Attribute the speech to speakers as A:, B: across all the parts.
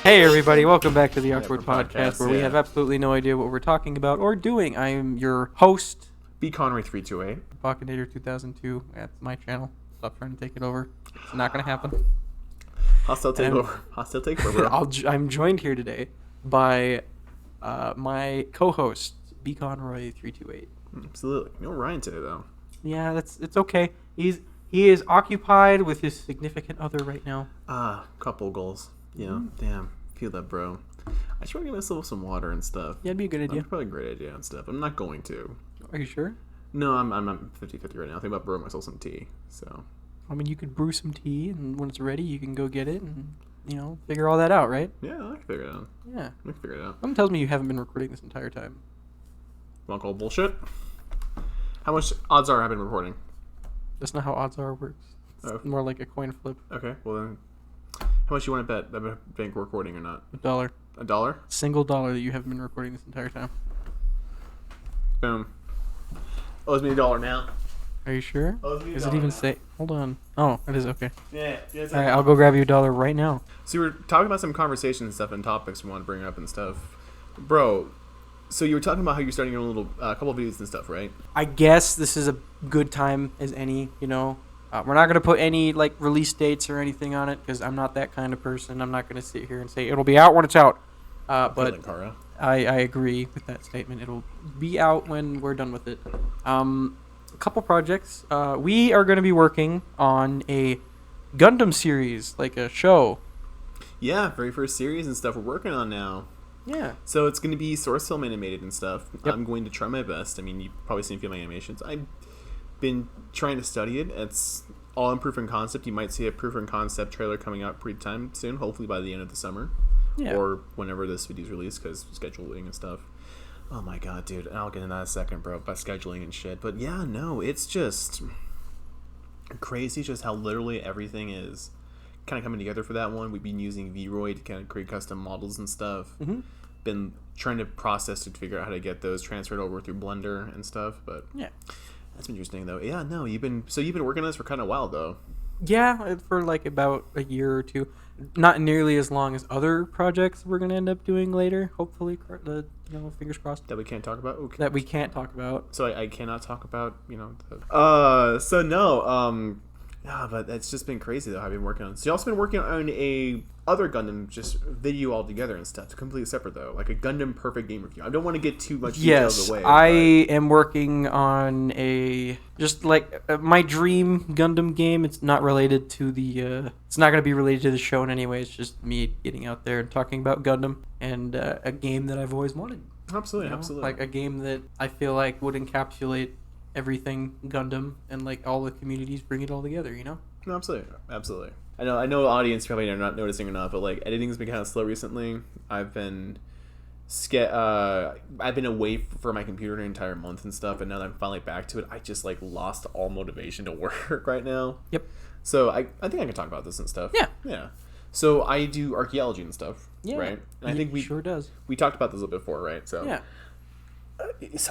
A: Hey everybody, welcome back to the Awkward
B: Podcast,
A: Podcast, where we have absolutely no idea what we're talking about or doing. I am your host,
B: B. Connery 328.
A: Bachinator 2002. That's my channel. Stop trying to take it over. It's not going to happen.
B: Hostile takeover. Hostile takeover, bro.
A: I'm joined here today by my co-host, B. Conroy 328.
B: Absolutely. No Ryan today, though.
A: Yeah, it's okay. He is occupied with his significant other right now.
B: Couple goals. Yeah, damn. Feel that, bro. I should get myself some water and stuff.
A: Yeah, it'd be a good idea.
B: That's probably a great idea and stuff. I'm not going to.
A: Are you sure?
B: No, I'm 50-50 right now. I think about brewing myself some tea, so.
A: I mean, you could brew some tea, and when it's ready, you can go get it and, figure all that out, right?
B: Yeah, I can figure it out.
A: Yeah.
B: I can figure it out.
A: Someone tells me you haven't been recording this entire time.
B: Want to call bullshit? How much odds are I've been recording?
A: That's not how odds are works. It's more like a coin flip.
B: Okay, well then. How much you want to bet that I've been recording or not?
A: $1.
B: $1?
A: Single dollar that you haven't been recording this entire time.
B: Boom. Owes me $1 now.
A: Are you sure? Does it even say? Hold on. Oh, it is okay.
B: Yeah.
A: All right, I'll go grab you $1 right now.
B: So we were talking about some conversations and stuff and topics we want to bring up and stuff. Bro, so you were talking about how you're starting your own little couple of videos and stuff, right?
A: I guess this is a good time as any, we're not going to put any, release dates or anything on it because I'm not that kind of person. I'm not going to sit here and say it'll be out when it's out. But I agree with that statement. It'll be out when we're done with it. A couple projects. We are going to be working on a Gundam series, like a show.
B: Yeah, very first series and stuff we're working on now.
A: Yeah.
B: So it's going to be source film animated and stuff.
A: Yep.
B: I'm going to try my best. I mean, you've probably seen a few of my animations. I've been trying to study it. It's all in proof and concept. You might see a proof and concept trailer coming out pretty time soon, hopefully by the end of the summer.
A: Yeah.
B: Or whenever this video's released, because scheduling and stuff. Oh my god, dude. I'll get into that in a second, bro, by scheduling and shit. But yeah, no, it's just crazy just how literally everything is kind of coming together for that one. We've been using V-Roy to kind of create custom models and stuff.
A: Mm-hmm.
B: Been trying to process to figure out how to get those transferred over through Blender and stuff, but
A: yeah.
B: That's interesting, though. Yeah, no, you've been working on this for kind of a while, though.
A: Yeah, for about a year or two. Not nearly as long as other projects we're going to end up doing later. Hopefully, fingers crossed.
B: That we can't talk about? Okay.
A: That we can't talk about.
B: So I cannot talk about, yeah, but it's just been crazy, though, I've been working on. So you also been working on a other Gundam, just video altogether and stuff. It's completely separate, though. Like a Gundam Perfect game review. I don't want to get too much details away.
A: Yes, I am working on my dream Gundam game. It's not related to it's not going to be related to the show in any way. It's just me getting out there and talking about Gundam and a game that I've always wanted.
B: Absolutely, absolutely.
A: Like a game that I feel like would encapsulate everything Gundam and all the communities, bring it all together,
B: No, absolutely. I know the audience probably are not noticing or not, but editing's been kind of slow recently. I've been away for my computer an entire month and stuff, and now that I'm finally back to it, I just lost all motivation to work right now.
A: Yep.
B: So I think I can talk about this and stuff. Yeah. So I do archaeology and stuff.
A: Yeah.
B: Right. And I think we
A: sure does.
B: We talked about this a little bit before, right? So
A: yeah.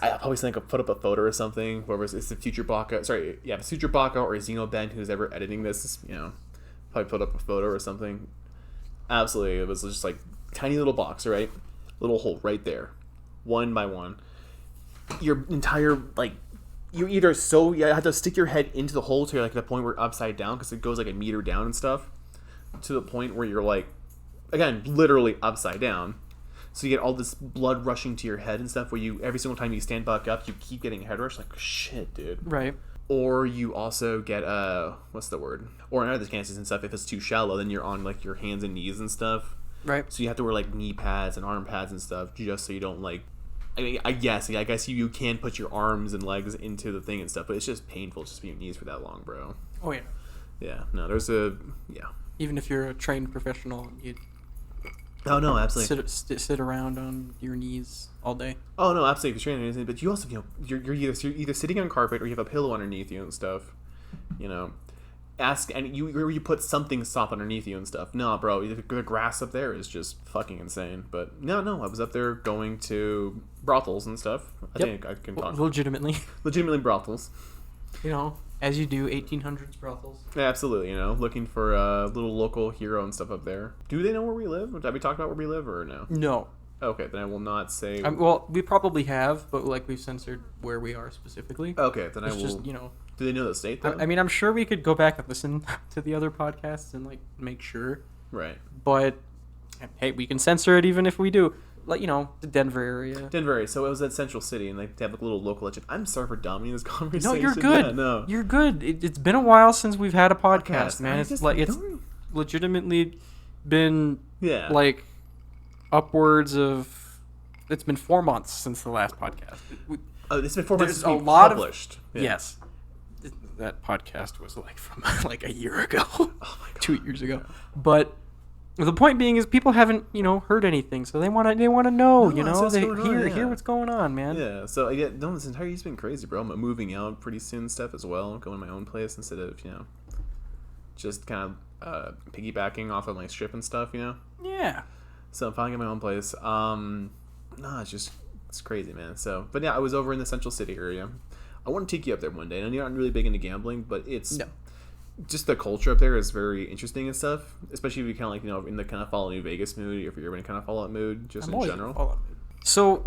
B: I always think I'll put up a photo or something. Whoever it's the future Baka, the future Baka or Xenoben who's ever editing this, probably put up a photo or something. Absolutely, it was just tiny little box, right? Little hole right there, one by one. Your entire you either you have to stick your head into the hole to the point where you're upside down because it goes a meter down and stuff, to the point where you're again literally upside down. So you get all this blood rushing to your head and stuff where every single time you stand back up, you keep getting head rush. Shit, dude.
A: Right.
B: Or you also get, what's the word? Or in other cases and stuff, if it's too shallow, then you're on, your hands and knees and stuff.
A: Right.
B: So you have to wear, knee pads and arm pads and stuff just so you don't, I guess you can put your arms and legs into the thing and stuff, but it's just painful just being your knees for that long, bro.
A: Oh, yeah.
B: Yeah. No, yeah.
A: Even if you're a trained professional, you...
B: Oh, no, absolutely.
A: Sit around on your knees all day.
B: Oh, no, absolutely. You're training, but you also, you're either sitting on carpet or you have a pillow underneath you and stuff. Ask, and you put something soft underneath you and stuff. No, bro, the grass up there is just fucking insane. But no, I was up there going to brothels and stuff. I think I can talk.
A: Legitimately
B: Legitimately brothels.
A: You know, as you do, 1800s brothels.
B: Yeah, absolutely. Looking for a little local hero and stuff up there. Do they know where we live? Have we talked about where we live or no?
A: No.
B: Okay, then I will not say.
A: Well, we probably have, but like we've censored where we are specifically.
B: Okay, then I will.
A: Just,
B: Do they know the state though?
A: I mean, I'm sure we could go back and listen to the other podcasts and like make sure.
B: Right.
A: But hey, we can censor it even if we do. Like, the Denver area.
B: Denver. So it was at Central City, and they have like a little local legend. I'm sorry for dominating this conversation.
A: No, you're good.
B: Yeah, no,
A: you're good. It's been a while since we've had a podcast, man. It's it's legitimately been like upwards of. It's been 4 months since the last podcast.
B: It's been 4 months since we
A: published.
B: Yeah.
A: Yes. That podcast was like from like a year ago. Oh my God. 2 years ago. But the point being is people haven't, heard anything. So they want to know, they hear what's going on, man.
B: Yeah. So this entire year's been crazy, bro. I'm moving out pretty soon and stuff as well. Going to my own place instead of, just kind of piggybacking off of my strip and stuff,
A: Yeah.
B: So I'm finally getting my own place. It's crazy, man. So, but yeah, I was over in the Central City area. I want to take you up there one day. And you're not really big into gambling, but it's just the culture up there is very interesting and stuff. Especially if you kind of like, in the kind of Fallout New Vegas mood, if you're in kind of Fallout mood, just in general.
A: So,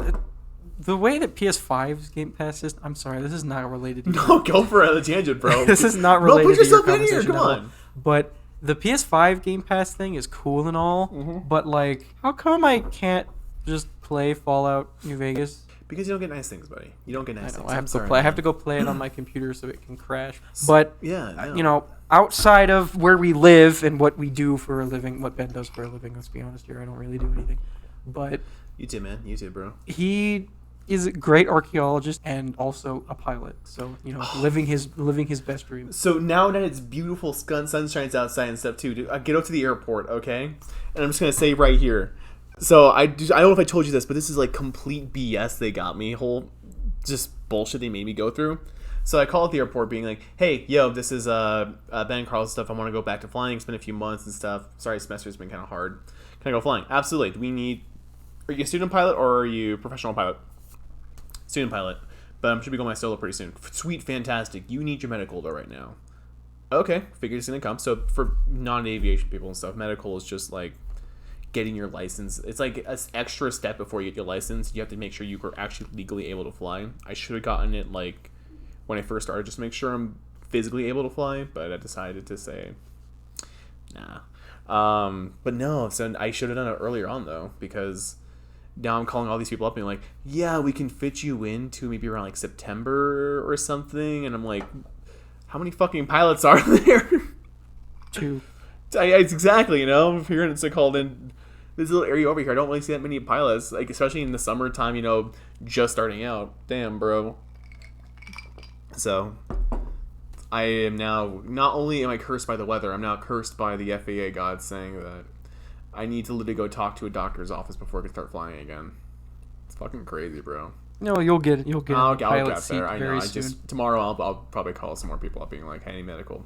A: the way that PS5's Game Pass system, I'm sorry, this is not related to
B: No, go for a tangent, bro.
A: This is not related
B: put yourself
A: to your
B: in here,
A: conversation
B: come on.
A: But the PS5 Game Pass thing is cool and all, but like, how come I can't just play Fallout New Vegas?
B: Because you don't get nice things, buddy. You don't get nice things.
A: I have to go play it on my computer so it can crash. But
B: yeah,
A: outside of where we live and what we do for a living, what Ben does for a living, let's be honest here, I don't really do anything. But
B: you too, man. You too, bro.
A: He is a great archaeologist and also a pilot. So, living his best dream.
B: So now that it's beautiful sunshine's outside and stuff too, dude, I get up to the airport, okay? And I'm just going to say right here. So I don't know if I told you this, but this is like complete BS they got me. Whole just bullshit they made me go through. So I call at the airport being like, hey, yo, this is Ben Carl's stuff. I want to go back to flying. It's been a few months and stuff. Sorry, semester's been kind of hard. Can I go flying? Absolutely. Are you a student pilot or are you a professional pilot? Student pilot. But I'm should be going my solo pretty soon. Sweet, fantastic. You need your medical though right now. Okay, figured it's going to come. So for non-aviation people and stuff, medical is just like getting your license. It's like an extra step before you get your license. You have to make sure you are actually legally able to fly. I should have gotten it like when I first started, just to make sure I'm physically able to fly, but I decided to say nah. But no, so I should have done it earlier on though, because now I'm calling all these people up and like, yeah, we can fit you into maybe around like September or something, and I'm like, how many fucking pilots are there?
A: 2.
B: It's exactly, if you're in, it's called in this little area over here, I don't really see that many pilots, like especially in the summertime, just starting out. Damn, bro. So I am now, not only am I cursed by the weather, I'm now cursed by the FAA god saying that I need to literally go talk to a doctor's office before I can start flying again. It's fucking crazy, bro.
A: No, you'll get
B: I'll
A: a pilot
B: get
A: seat
B: there. I know.
A: very soon.
B: Tomorrow I'll probably call some more people up being like, hey, I need medical.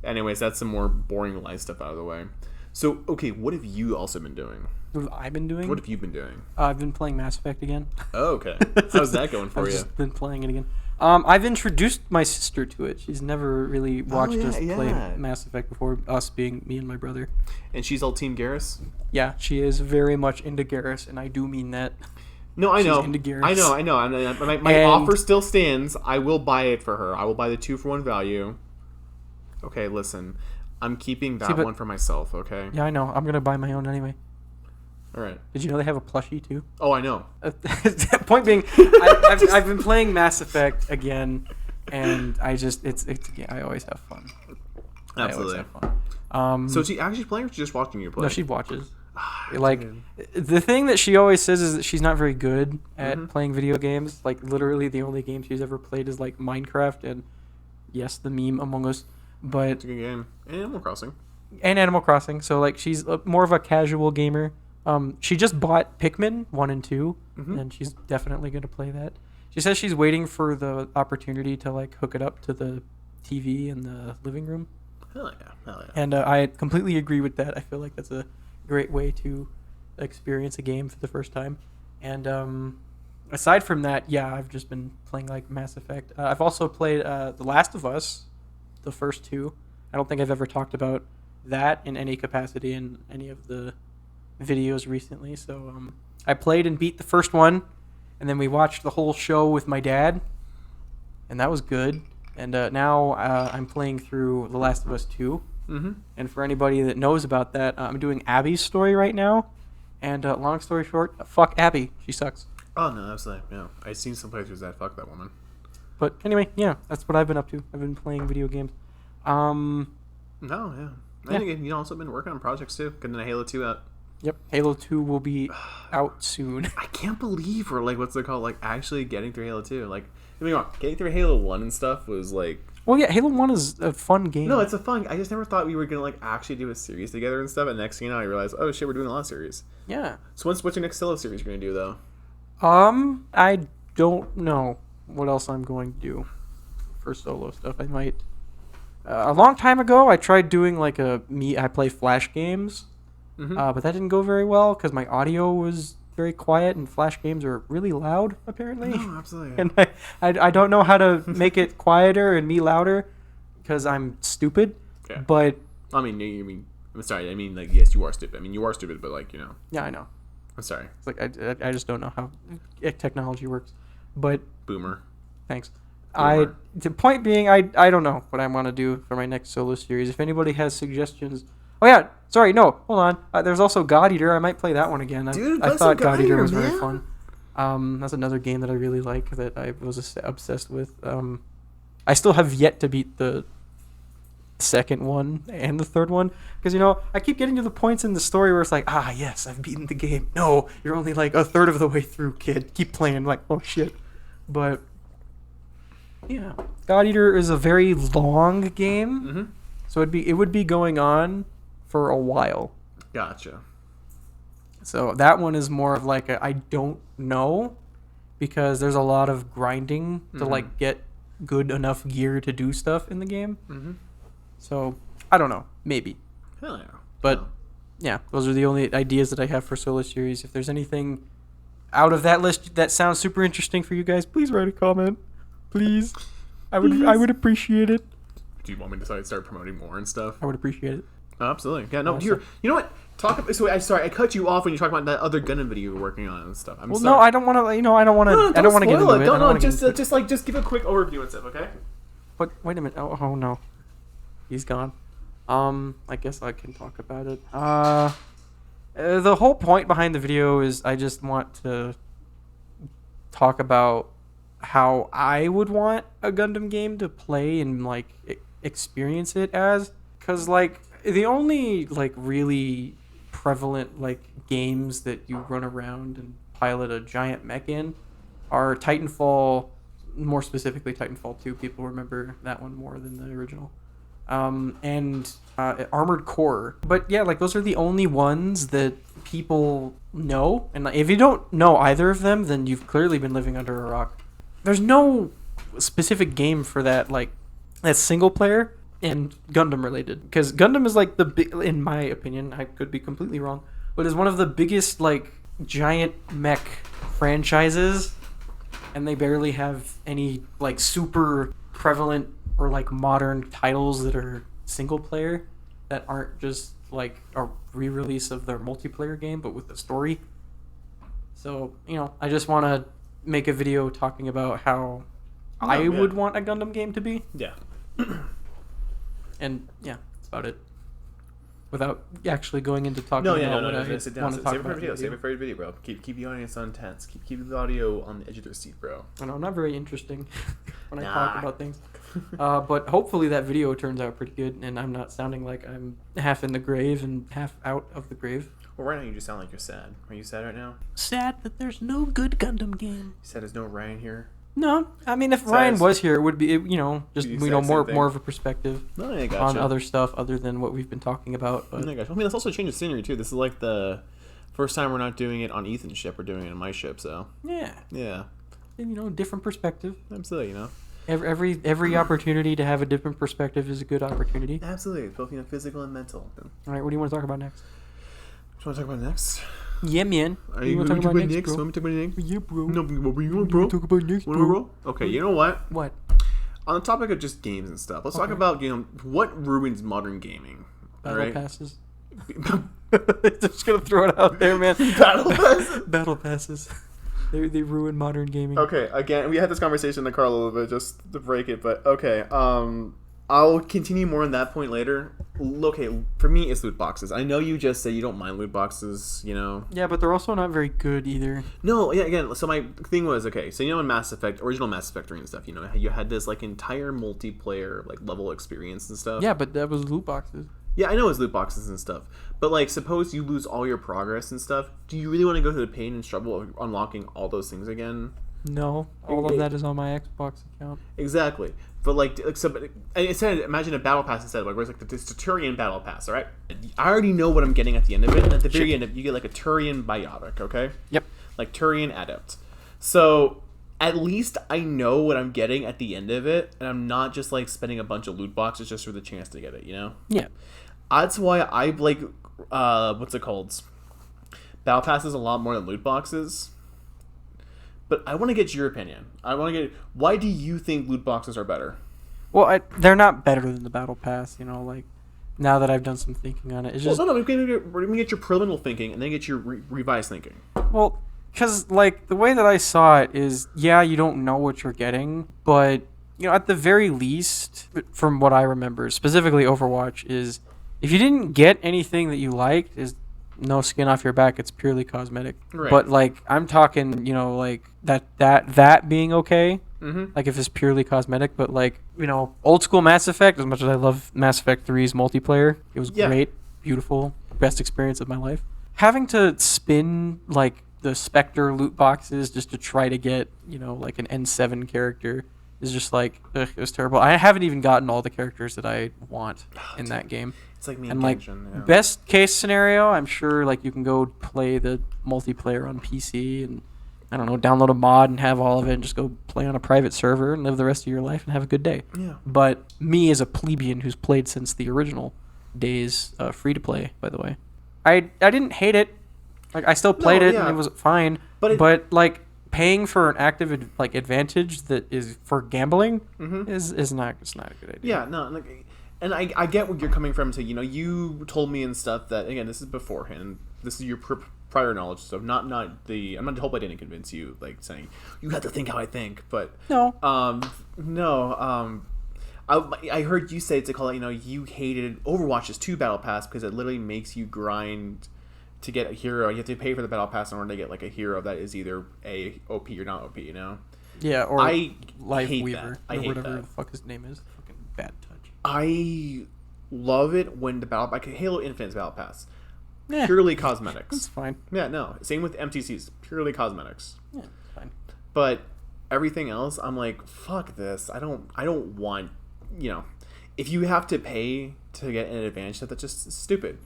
B: Anyways, that's some more boring life stuff out of the way. So, okay, what have you also been doing?
A: What have I been doing?
B: What have you been doing?
A: I've been playing Mass Effect again.
B: Oh, okay. How's that going for you?
A: I've just been playing it again. I've introduced my sister to it. She's never really watched us play Mass Effect before, us being me and my brother.
B: And she's all Team Garrus?
A: Yeah, she is very much into Garrus, and I do mean that.
B: No, I know.
A: She's into Garrus.
B: I know. My offer still stands. I will buy it for her. I will buy the 2-for-1 value. Okay, listen. I'm keeping that one for myself, okay?
A: Yeah, I know. I'm going to buy my own anyway.
B: All right.
A: Did you know they have a plushie, too?
B: Oh, I know.
A: Point being, I've been playing Mass Effect again, and I always have fun.
B: Absolutely. I always have fun. So is she actually playing or just watching you play?
A: No, she watches. The thing that she always says is that she's not very good at playing video games. Like, literally the only game she's ever played is, like, Minecraft and, yes, the meme Among Us. But
B: it's a good game. And
A: Animal Crossing. So, like, she's more of a casual gamer. She just bought Pikmin 1 and 2, and she's definitely going to play that. She says she's waiting for the opportunity to, like, hook it up to the TV in the living room.
B: Hell yeah.
A: And I completely agree with that. I feel like that's a great way to experience a game for the first time. And aside from that, yeah, I've just been playing like Mass Effect. I've also played The Last of Us, the first two. I don't think I've ever talked about that in any capacity in any of the videos recently. So I played and beat the first one, and then we watched the whole show with my dad, and that was good. And now I'm playing through The Last of Us 2.
B: Mm-hmm.
A: And for anybody that knows about that, I'm doing Abby's story right now. And long story short, fuck Abby. She sucks.
B: Oh, no, absolutely. Yeah. I've seen some playthroughs that fuck that woman.
A: But anyway, yeah, that's what I've been up to. I've been playing video games.
B: No, yeah. I think you've also been working on projects too. Getting a Halo 2 out.
A: Yep, Halo 2 will be out soon.
B: I can't believe we're like, what's it called? Like actually getting through Halo 2. Like, I mean, getting through Halo 1 and stuff was like.
A: Well, yeah, Halo 1 is a fun game.
B: No, it's a fun. I just never thought we were gonna like actually do a series together and stuff. And next thing you know, I realized, oh shit, we're doing a lot of series.
A: Yeah.
B: So what's your next solo series you're gonna do though?
A: I don't know what else I'm going to do for solo stuff. I might. A long time ago, I tried doing like I play Flash games, but that didn't go very well because my audio was very quiet and Flash games are really loud apparently.
B: No, absolutely.
A: And I don't know how to make it quieter and me louder because I'm stupid.
B: Okay.
A: But
B: I mean, I'm sorry. I mean, like, yes, you are stupid. I mean, you are stupid, but like, you know.
A: Yeah, I know.
B: I'm sorry.
A: It's like I just don't know how technology works. But
B: Boomer.
A: thanks.
B: Boomer.
A: The point being, I don't know what I want to do for my next solo series. If anybody has suggestions. Oh yeah, sorry, no, hold on. There's also God Eater. I might play that one again.
B: Dude,
A: I thought God Eater was
B: man.
A: very fun. That's another game that I really like that I was obsessed with. I still have yet to beat the second one and the third one because I keep getting to the points in the story where it's like, yes, I've beaten the game. No, you're only like a third of the way through, kid. Keep playing. I'm like, oh shit. But yeah, God Eater is a very long game, so it would be going on for a while.
B: Gotcha.
A: So that one is more of like I don't know because there's a lot of grinding to like get good enough gear to do stuff in the game. So I don't know, maybe.
B: Hell yeah.
A: But yeah, those are the only ideas that I have for solo series. If there's anything out of that list that sounds super interesting for you guys, please write a comment. Please. I would appreciate it.
B: Do you want me to start promoting more and stuff?
A: I would appreciate it.
B: Oh, absolutely. Yeah, no, here. You know what? Sorry, I cut you off when you talk about that other Gundam video you were working on and stuff.
A: No, I don't want to. I don't want to.
B: No,
A: I don't want to get into it.
B: No, just give a quick overview and stuff, okay?
A: But wait a minute. Oh no, he's gone. I guess I can talk about it. The whole point behind the video is I just want to talk about how I would want a Gundam game to play and like experience it as, because like the only like really prevalent like games that you run around and pilot a giant mech in are Titanfall, more specifically Titanfall 2. People remember that one more than the original. And Armored Core. But yeah, like those are the only ones that people know. And if you don't know either of them, then you've clearly been living under a rock. There's no specific game for that, like that's single player and Gundam related. Because Gundam is like in my opinion, I could be completely wrong, but is one of the biggest like giant mech franchises, and they barely have any like super prevalent or like modern titles that are single player that aren't just like a re-release of their multiplayer game but with the story. So I just want to make a video talking about how I would want a Gundam game to be.
B: Yeah.
A: And yeah, that's about it. Without actually going into talking about what I want to talk about.
B: Save it for your video, bro. Keep the audience on tense. Keep the audio on the edge of their seat, bro.
A: I know, I'm not very interesting when I talk about things. But hopefully that video turns out pretty good and I'm not sounding like I'm half in the grave and half out of the grave.
B: Well, right now you just sound like you're sad. Are you sad right now?
A: Sad that there's no good Gundam game.
B: You said there's no Ryan here?
A: No, I mean if Ryan was here, it would be just more of a perspective on other stuff other than what we've been talking about. But
B: I mean, let's also change the scenery too. This is like the first time we're not doing it on Ethan's ship. We're doing it on my ship. So yeah,
A: and, different perspective.
B: Absolutely,
A: Every opportunity to have a different perspective is a good opportunity.
B: Absolutely, both physical and mental.
A: All right, what do you want to talk about next?
B: What do you want to talk about next?
A: Yeah, man.
B: Are you
A: want
B: going
A: to
B: to talk about next?
A: bro?
B: Want me to talk about next?
A: Yeah, bro.
B: No, what were you doing, bro?
A: Talk about next,
B: Bro? Okay, you know what?
A: What?
B: On the topic of just games and stuff, let's talk about what ruins modern gaming.
A: Battle passes. Just gonna throw it out there, man.
B: Battle passes.
A: Battle passes. They ruin modern gaming.
B: Okay, again, we had this conversation in the car a little bit just to break it, but okay. I'll continue more on that point later. Okay, for me, it's loot boxes. I know you just said you don't mind loot boxes,
A: Yeah, but they're also not very good either.
B: No, yeah, again, so my thing was, okay, so in Mass Effect, original Mass Effect 3 and stuff, you had this, like, entire multiplayer, like, level experience and stuff.
A: Yeah, but that was loot boxes.
B: Yeah, I know it's loot boxes and stuff. But, like, suppose you lose all your progress and stuff. Do you really want to go through the pain and struggle of unlocking all those things again?
A: No, all of that is on my Xbox account.
B: Exactly. But like so, instead, imagine a battle pass instead, like where it's like this Turian battle pass. All right, I already know what I'm getting at the end of it. And at the very end, you get like a Turian biotic. Okay.
A: Yep.
B: Like Turian adept. So at least I know what I'm getting at the end of it, and I'm not just like spending a bunch of loot boxes just for the chance to get it.
A: Yeah.
B: That's why I like what's it called? Battle passes a lot more than loot boxes. But I want to get your opinion. Why do you think loot boxes are better?
A: Well, they're not better than the battle pass. Like now that I've done some thinking on it, it's just
B: no. We're gonna get your preliminary thinking and then get your revised thinking.
A: Well, because like the way that I saw it is, yeah, you don't know what you're getting, but at the very least, from what I remember, specifically Overwatch, is if you didn't get anything that you liked, is no skin off your back. It's purely cosmetic.
B: Right.
A: But like I'm talking, like that being okay.
B: Mm-hmm.
A: Like if it's purely cosmetic, but like old school Mass Effect. As much as I love Mass Effect 3's multiplayer, it was great, beautiful, best experience of my life. Having to spin like the Spectre loot boxes just to try to get like an N7 character is just like it was terrible. I haven't even gotten all the characters that I want in that game.
B: It's like me
A: and
B: like
A: Genshin,
B: yeah.
A: Best case scenario, I'm sure like you can go play the multiplayer on PC and I don't know, download a mod and have all of it and just go play on a private server and live the rest of your life and have a good day.
B: Yeah.
A: But me as a plebeian who's played since the original days, free to play, by the way, I didn't hate it. Like I still played it and it was fine. But like paying for an active advantage that is for gambling is not it's not a good idea.
B: Yeah, no, and I get where you're coming from. So you told me and stuff that again this is beforehand. This is your prior knowledge. So I'm not hope I didn't convince you like saying you have to think how I think. But
A: no.
B: I heard you say to call it. You hated Overwatch's 2 battle pass because it literally makes you grind to get a hero. You have to pay for the battle pass in order to get like a hero that is either OP or not OP.
A: Yeah, or
B: I
A: Life
B: hate
A: Weaver,
B: that.
A: or whatever the fuck his name is. Fucking bad touch.
B: I love it when the battle like Halo Infinite's battle pass
A: Yeah,
B: purely cosmetics.
A: That's fine.
B: Yeah, no. Same with MTCs, purely cosmetics.
A: Yeah, it's fine.
B: But everything else, I'm like, fuck this. I don't want. If you have to pay to get an advantage, that's just stupid.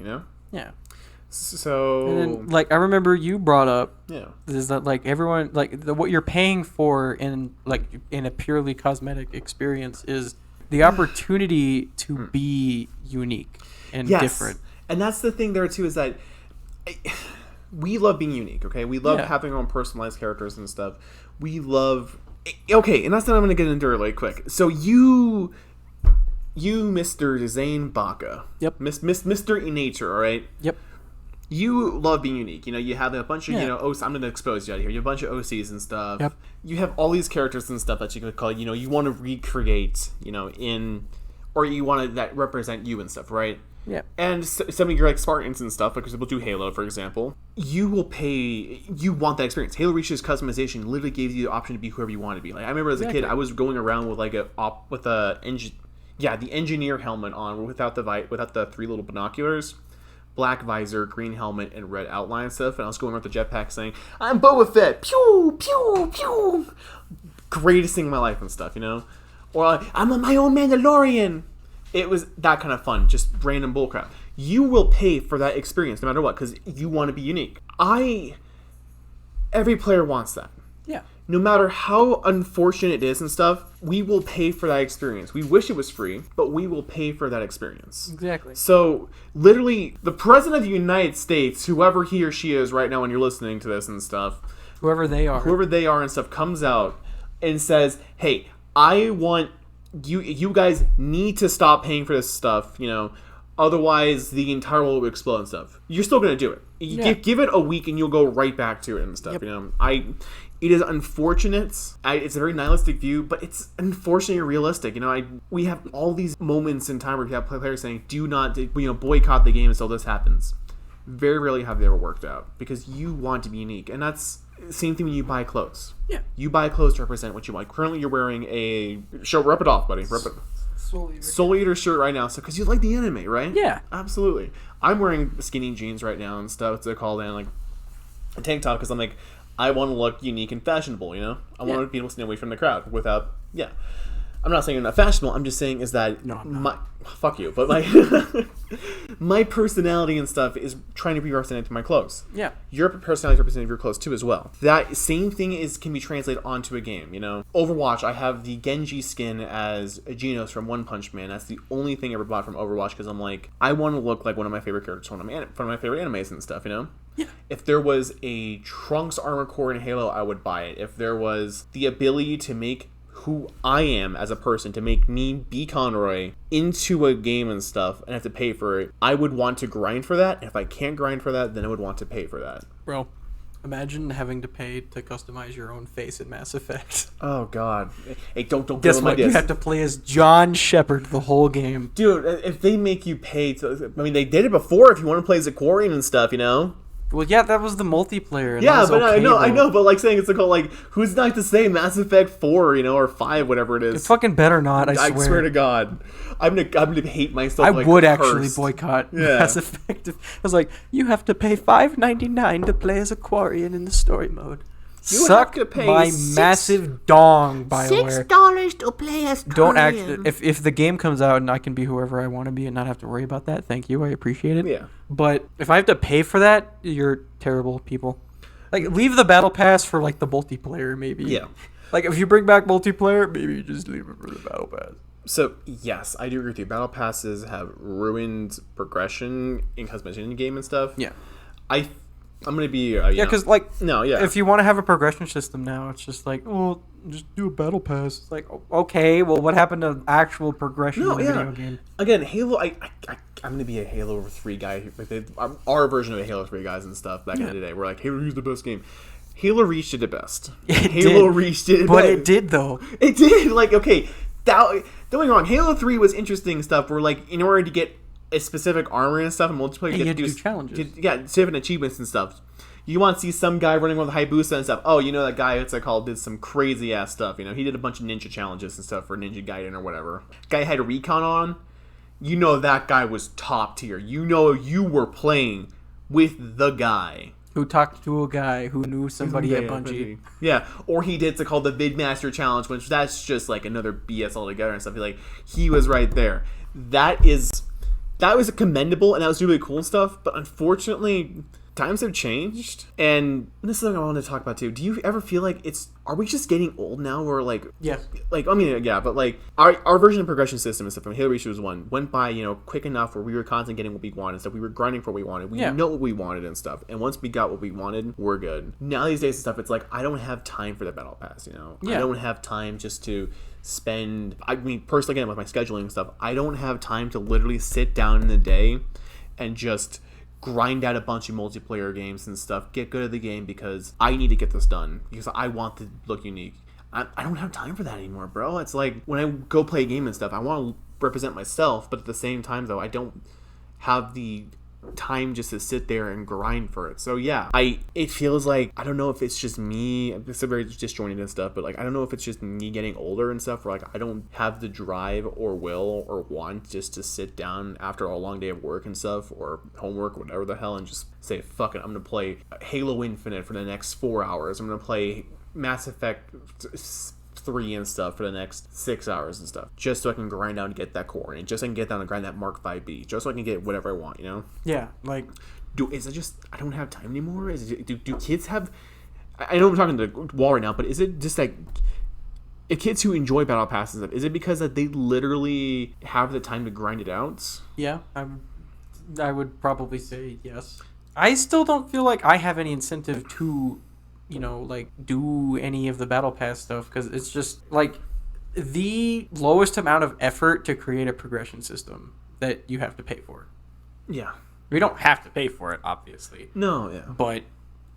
A: Yeah.
B: So.
A: And then, like I remember you brought up.
B: Yeah.
A: Is that like everyone like what you're paying for in a purely cosmetic experience is the opportunity to be unique and different.
B: And that's the thing there too is that we love being unique. Okay, we love having our own personalized characters and stuff. We love. Okay, and that's what I'm going to get into really quick. So you, Mr. Zane Baca.
A: Yep.
B: Mr. Nature. All right.
A: Yep.
B: You love being unique. You have a bunch of, OC, I'm going to expose you out here. You have a bunch of OCs and stuff.
A: Yep.
B: You have all these characters and stuff that you could call, you want to recreate, or you want to that represent you and stuff, right?
A: Yeah.
B: And some of your, Spartans and stuff, like we'll do Halo, for example, you will pay, you want that experience. Halo Reach's customization literally gives you the option to be whoever you want to be. Like, I remember as a kid, I was going around with, the engineer helmet on without the 3 little binoculars. Black visor, green helmet, and red outline stuff, and I was going around with the jetpack saying, "I'm Boba Fett!" Pew pew pew. Greatest thing in my life and stuff, Or I'm my own Mandalorian. It was that kind of fun, just random bullcrap. You will pay for that experience no matter what, because you want to be unique. Every player wants that.
A: Yeah.
B: no matter how unfortunate it is and stuff, we will pay for that experience. We wish it was free, but we will pay for that experience.
A: Exactly.
B: So, literally, the President of the United States, whoever he or she is right now when you're listening to this and stuff,
A: whoever they are and
B: stuff, comes out and says, hey, I want you guys need to stop paying for this stuff, otherwise the entire world will explode and stuff. You're still going to do it. Give it a week and you'll go right back to it and stuff. Yep. It is unfortunate. It's a very nihilistic view, but it's unfortunately realistic. We have all these moments in time where we have players saying, "Do not, boycott the game until this happens." Very rarely have they ever worked out because you want to be unique, and that's the same thing when you buy clothes. Yeah, you buy clothes to represent what you want. Currently, you're wearing a shirt. Rep it off, buddy. Rep it. Soul Eater shirt right now, so because you like the anime, right?
A: Yeah,
B: absolutely. I'm wearing skinny jeans right now and stuff. They're called in like a tank top because I'm like, I want to look unique and fashionable. I want to be able to stay away from the crowd without. Yeah, I'm not saying you're not fashionable. I'm just saying is that fuck you, but my personality and stuff is trying to be represented to my clothes. Yeah, your personality is represented to your clothes too as well. That same thing can be translated onto a game. Overwatch. I have the Genji skin as Genos from One Punch Man. That's the only thing I ever bought from Overwatch because I'm like, I want to look like one of my favorite characters, one of my favorite animes and stuff. Yeah. If there was a Trunks armor core in Halo, I would buy it. If there was the ability to make who I am as a person, to make me be Conroy into a game and stuff and have to pay for it, I would want to grind for that. And if I can't grind for that, then I would want to pay for that.
A: Bro, imagine having to pay to customize your own face in Mass Effect.
B: Oh, God. Hey, don't
A: guess what? You have to play as John Shepard the whole game.
B: Dude, if they make you pay they did it before if you want to play as Aquarian and stuff,
A: Well, yeah, that was the multiplayer. And
B: yeah, but
A: okay,
B: I know, but saying it's called who's not to say Mass Effect 4, or 5, whatever it is.
A: It fucking better not. I swear
B: to God, I'm gonna hate myself.
A: I would actually boycott Mass Effect. I was like, you have to pay $5.99 to play as Aquarian in the story mode. You suck to pay my massive dong, BioWare.
C: $6 to play as Aquarian.
A: Don't actually. If the game comes out and I can be whoever I want to be and not have to worry about that, thank you. I appreciate it. Yeah. But if I have to pay for that, you're terrible people. Leave the battle pass for the multiplayer, maybe. Yeah. If you bring back multiplayer, maybe you just leave it for the battle pass.
B: So yes, I do agree with you. Battle passes have ruined progression in customization in the game and stuff. Yeah. I'm gonna be
A: because if you want to have a progression system now, it's just just do a battle pass. It's okay, well, what happened to actual progression in the video game?
B: Again, Halo, I'm gonna be a Halo 3 guy, our version of a Halo 3 guys and stuff back in the day. We're like, Halo is the best game. Halo Reach did it best. Halo Reach did it best.
A: But it did though.
B: It did. Okay, don't get me wrong. Halo 3 was interesting stuff. Where in order to get a specific armor and stuff and multiplayer,
A: you had to do challenges.
B: Different achievements and stuff. You want to see some guy running with a Hayabusa and stuff. Oh, that guy, did some crazy ass stuff. He did a bunch of ninja challenges and stuff for Ninja Gaiden or whatever. Guy had a recon on. That guy was top tier. You were playing with the guy
A: who talked to a guy who knew somebody at Bungie.
B: Yeah, or he did called the Vidmaster Challenge, which that's just another BS altogether and stuff. He was right there. That was commendable and that was really cool stuff, but unfortunately times have changed, and this is something I wanted to talk about too. Do you ever feel are we just getting old now, or but our version of progression system and stuff from Halo Reach was went by quick enough where we were constantly getting what we wanted and stuff. We were grinding for what we wanted. We know what we wanted and stuff, and once we got what we wanted, we're good. Now these days and stuff, it's I don't have time for the battle pass. I don't have time just to spend. Personally, again, with my scheduling and stuff, I don't have time to literally sit down in the day and just grind out a bunch of multiplayer games and stuff, get good at the game because I need to get this done because I want to look unique. I don't have time for that anymore, bro. It's when I go play a game and stuff, I want to represent myself, but at the same time though, I don't have the time just to sit there and grind for it. So yeah, it feels I don't know if it's just me, it's a very disjointed and stuff, but I don't know if it's just me getting older and stuff, where I don't have the drive or will or want just to sit down after a long day of work and stuff or homework or whatever the hell and just say, fuck it, I'm gonna play Halo Infinite for the next 4 hours. I'm gonna play Mass Effect 3 and stuff for the next 6 hours and stuff, just so I can grind down and get that core, and just so I can get down and grind that Mark 5B, just so I can get whatever I want, Yeah, is it just I don't have time anymore? Do kids have? I know I'm talking to the wall right now, but is it just like if kids who enjoy battle passes, is it because that they literally have the time to grind it out?
A: Yeah, I would probably say yes. I still don't feel like I have any incentive to, like do any of the battle pass stuff because it's just like the lowest amount of effort to create a progression system that you have to pay for.
B: Yeah.
A: We don't have to pay for it, obviously.
B: No, yeah.
A: But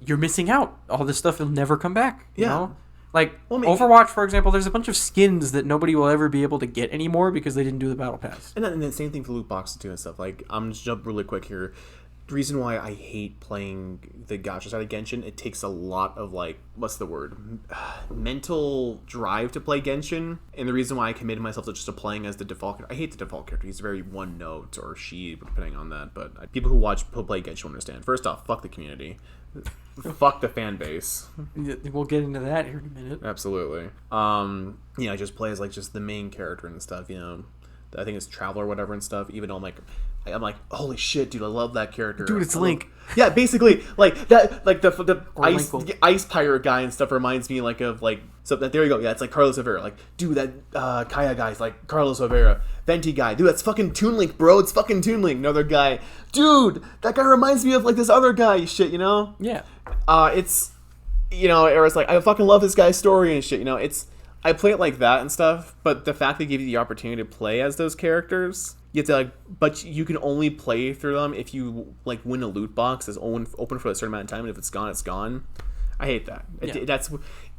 A: you're missing out. All this stuff will never come back. You know? Like,
B: Overwatch,
A: for example, there's a bunch of skins that nobody will ever be able to get anymore because they didn't do the battle pass.
B: And the same thing for loot boxes, too, and stuff. Like, I'm just jump really quick here. The reason why I hate playing the gacha side of Genshin, it takes a lot of, like, what's the word? Mental drive to play Genshin. And the reason why I committed myself to just playing as the default character, I hate the default character. He's very one note, or she, depending on that. But people who play Genshin understand. First off, fuck the community. Fuck the fan base.
A: We'll get into that here in a minute.
B: Absolutely. I just play as, like, just the main character and stuff, I think it's Traveler or whatever and stuff, even though I'm like, holy shit, dude, I love that character.
A: Dude, it's Link.
B: Yeah, basically, like that, like the ice pirate guy and stuff reminds me so that there you go. Yeah, it's like Carlos Rivera. Like, dude, that Kaya guy's like Carlos Rivera. Venti guy, dude, that's fucking Toon Link, bro. It's fucking Toon Link. Another guy, dude, that guy reminds me of like this other guy. Shit,
A: Yeah.
B: It's, or it's like I fucking love this guy's story and shit. I play it like that and stuff, but the fact they give you the opportunity to play as those characters, you have to but you can only play through them if you win a loot box that's open for a certain amount of time, and if it's gone, it's gone. I hate that. Yeah.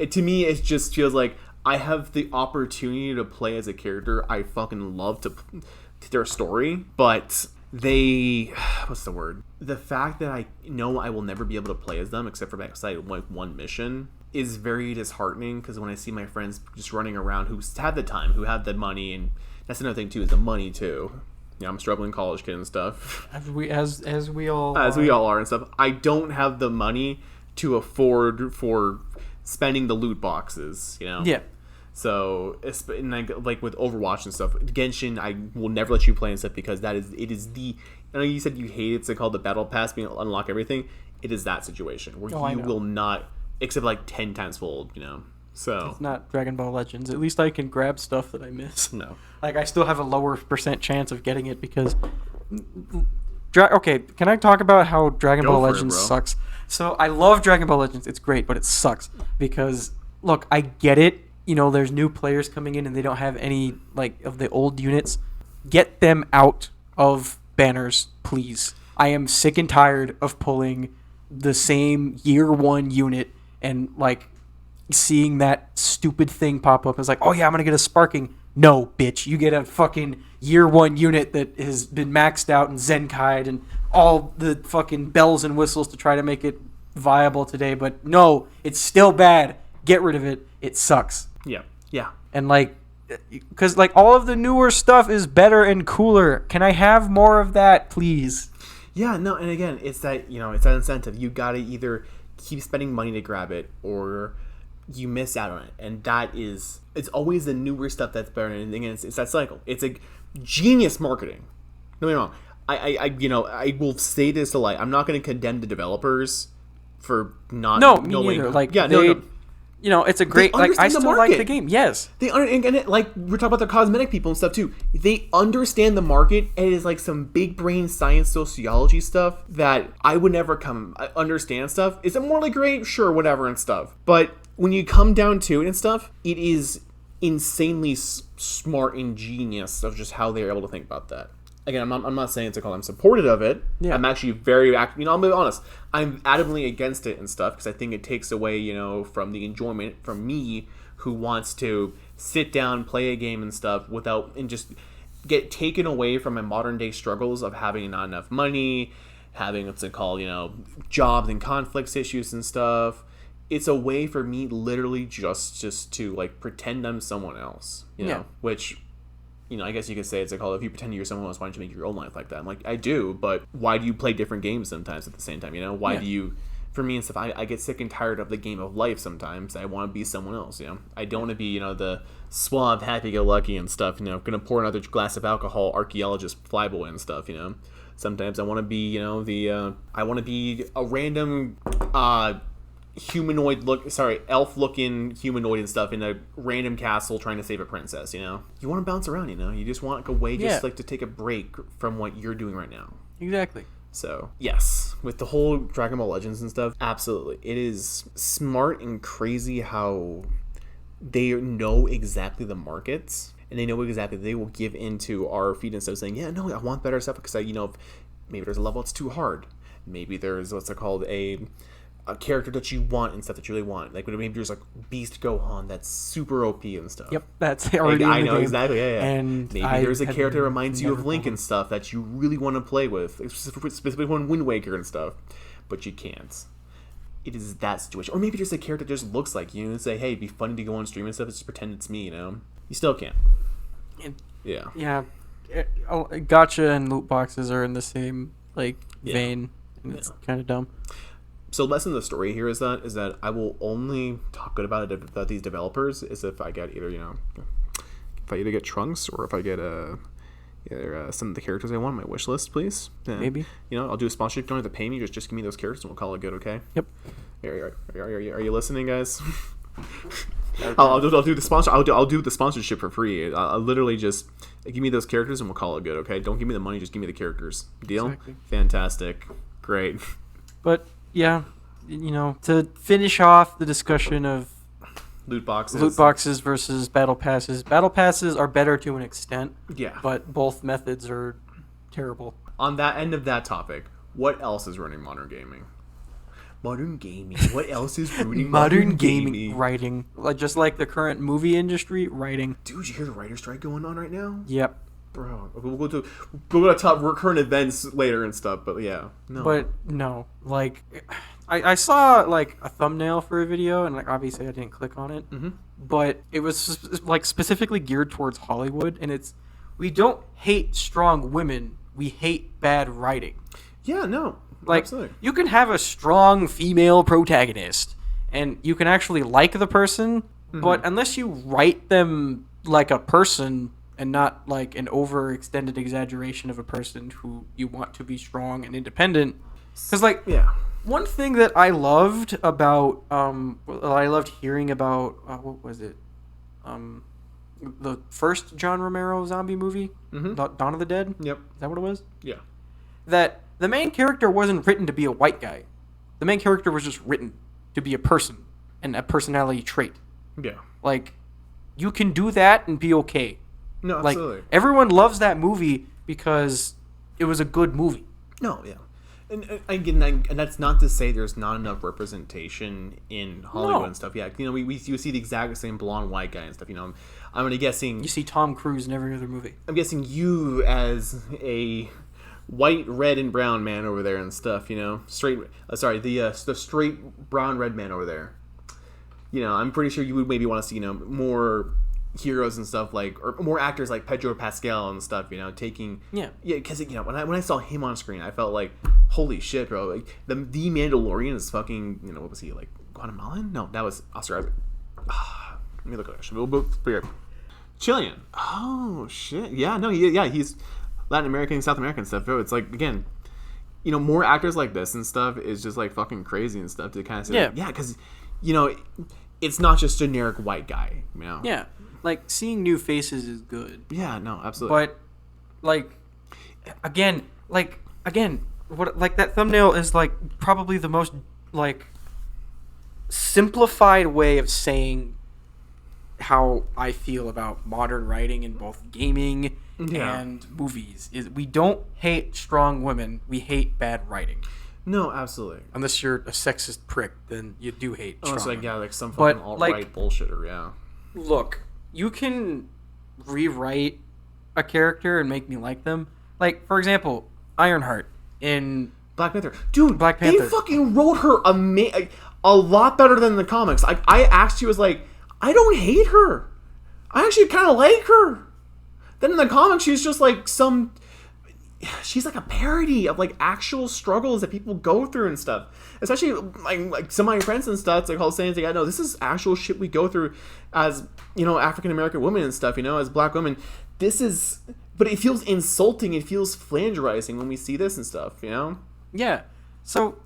B: To me, it just feels like I have the opportunity to play as a character I fucking love to their story, but what's the word? The fact that I know I will never be able to play as them except for one mission is very disheartening, because when I see my friends just running around who have the time, who have the money, and that's another thing too, is the money too. I'm a struggling college kid and stuff.
A: As we all
B: are and stuff. I don't have the money to afford for spending the loot boxes,
A: Yeah.
B: So, like with Overwatch and stuff, Genshin, I will never let you play and stuff because it is the. I know you said you hate it's called the battle pass, being unlock everything. It is that situation where you will not, except 10 times fold, So
A: it's not Dragon Ball Legends. At least I can grab stuff that I miss.
B: No,
A: I still have a lower % chance of getting it because. Okay, can I talk about how Dragon Ball Legends sucks? So I love Dragon Ball Legends. It's great, but it sucks because look, I get it. There's new players coming in and they don't have any of the old units. Get them out of banners, please. I am sick and tired of pulling the same year 1 unit and seeing that stupid thing pop up. It's like, oh yeah, I'm gonna get a sparking. No, bitch, you get a fucking year 1 unit that has been maxed out and Zenkai'd and all the fucking bells and whistles to try to make it viable today. But no, it's still bad. Get rid of it. It sucks.
B: Yeah.
A: And because all of the newer stuff is better and cooler. Can I have more of that, please?
B: Yeah, no, and again, it's that it's that incentive. You gotta either keep spending money to grab it, or you miss out on it, and it's always the newer stuff that's better. And again, it's that cycle. It's a genius marketing. Don't get me wrong. I will say this to I'm not going to condemn the developers for not
A: knowing.
B: Neither.
A: It's a great I still like the game. Yes,
B: they and it, we're talking about the cosmetic people and stuff too. They understand the market, and it is some big brain science sociology stuff that I would never understand stuff. Is it morally great? Sure, whatever and stuff. But when you come down to it and stuff, it is insanely smart and genius of just how they're able to think about that. Again, I'm not saying I'm supportive of it. Yeah. I'm actually very I'll be honest. I'm adamantly against it and stuff because I think it takes away, from the enjoyment from me who wants to sit down, play a game and stuff and just get taken away from my modern day struggles of having not enough money, having jobs and conflicts issues and stuff. It's a way for me literally just to pretend I'm someone else, which. I guess you could say it's if you pretend you're someone else, why don't you make your own life like that? I'm I do, but why do you play different games sometimes at the same time? Why do you, for me and stuff, I get sick and tired of the game of life sometimes. I want to be someone else, I don't want to be, the suave, happy-go-lucky and stuff, gonna pour another glass of alcohol, archaeologist, flyboy and stuff, Sometimes I want to be, I want to be a random, elf looking humanoid and stuff in a random castle trying to save a princess, you know? You want to bounce around, you know? You just want a way like to take a break from what you're doing right now.
A: Exactly.
B: So, yes, with the whole Dragon Ball Legends and stuff, absolutely. It is smart and crazy how they know exactly the markets, and they know exactly they will give into our feed and stuff saying, yeah, no, I want better stuff because maybe there's a level that's too hard. Maybe there's what's it called, a character that you want and stuff that you really want. Like maybe there's like Beast Gohan that's super OP and stuff.
A: Yep, that's already
B: I
A: in the
B: know
A: game.
B: Exactly. Yeah.
A: And
B: maybe there's a character that reminds you of Link and stuff that you really want to play with, specifically on Wind Waker and stuff, but you can't. It is that situation. Or maybe there's a character that just looks like you and say, hey, it'd be funny to go on stream and stuff. Just pretend it's me, you know. You still can't. Yeah.
A: Yeah. Gacha and loot boxes are in the same vein, and it's kind of dumb.
B: So, lesson of the story here is that I will only talk good about these developers is if I get either if I either get Trunks or if I get some of the characters I want on my wish list, please.
A: Maybe
B: I'll do a sponsorship. Don't have to pay me. Just give me those characters and we'll call it good. Okay.
A: Yep.
B: Are you listening, guys? I'll do the sponsor. I'll do the sponsorship for free. I'll literally just give me those characters and we'll call it good. Okay. Don't give me the money. Just give me the characters. Deal.
A: Exactly.
B: Fantastic. Great.
A: But yeah, to finish off the discussion of
B: loot boxes
A: versus battle passes. Battle passes are better to an extent.
B: Yeah.
A: But both methods are terrible.
B: On that end of that topic, what else is ruining modern gaming? Modern gaming. What else is ruining modern gaming?
A: Writing. Just like the current movie industry, writing.
B: Dude, you hear the writer strike going on right now?
A: Yep.
B: Bro, we'll go to top current events later and stuff, but yeah. No.
A: But no, I saw a thumbnail for a video, and obviously I didn't click on it.
B: Mm-hmm.
A: But it was specifically geared towards Hollywood, and we don't hate strong women, we hate bad writing.
B: Yeah, no, absolutely.
A: You can have a strong female protagonist, and you can actually like the person,
B: mm-hmm.
A: but unless you write them like a person and not like an overextended exaggeration of a person who you want to be strong and independent, because one thing that I loved about I loved hearing about what was it, the first John Romero zombie movie,
B: mm-hmm.
A: Dawn of the Dead.
B: Yep.
A: Is that what it was?
B: Yeah.
A: That the main character wasn't written to be a white guy. The main character was just written to be a person and a personality trait.
B: Yeah.
A: You can do that and be okay.
B: No, absolutely.
A: Everyone loves that movie because it was a good movie.
B: No, yeah. And that's not to say there's not enough representation in Hollywood and stuff. Yeah, you see the exact same blonde white guy and stuff. I'm guessing
A: you see Tom Cruise in every other movie. I'm
B: guessing you as a white, red, and brown man over there and stuff. Straight. The straight brown red man over there. I'm pretty sure you would maybe want to see more heroes and stuff or more actors like Pedro Pascal and stuff. Taking because when I saw him on screen, I felt like, holy shit, bro! The Mandalorian is fucking. What was he like? Guatemalan? No, that was Oscar Isaac. Let me look at it. Chilean. Oh shit! Yeah, no, he's Latin American, South American stuff. Bro, it's again, more actors like this and stuff is just fucking crazy and stuff to kind of say, because it's not just generic white guy.
A: Yeah. Seeing new faces is good.
B: Yeah, no, absolutely.
A: But, again, what that thumbnail is probably the most simplified way of saying how I feel about modern writing in both gaming and movies. Is we don't hate strong women, we hate bad writing.
B: No, absolutely.
A: Unless you're a sexist prick, then you do hate strong women.
B: Some fucking alt-right bullshitter, yeah.
A: Look, you can rewrite a character and make me like them. For example, Ironheart in
B: Black Panther. Dude,
A: Black Panther.
B: They fucking wrote her a lot better than the comics. I actually was I don't hate her. I actually kind of like her. Then in the comics, she's just she's a parody of actual struggles that people go through and stuff. Especially some of my friends and stuff all saying no, this is actual shit we go through as African American women and stuff. As black women, this is. But it feels insulting. It feels flangerizing when we see this and stuff.
A: Yeah. So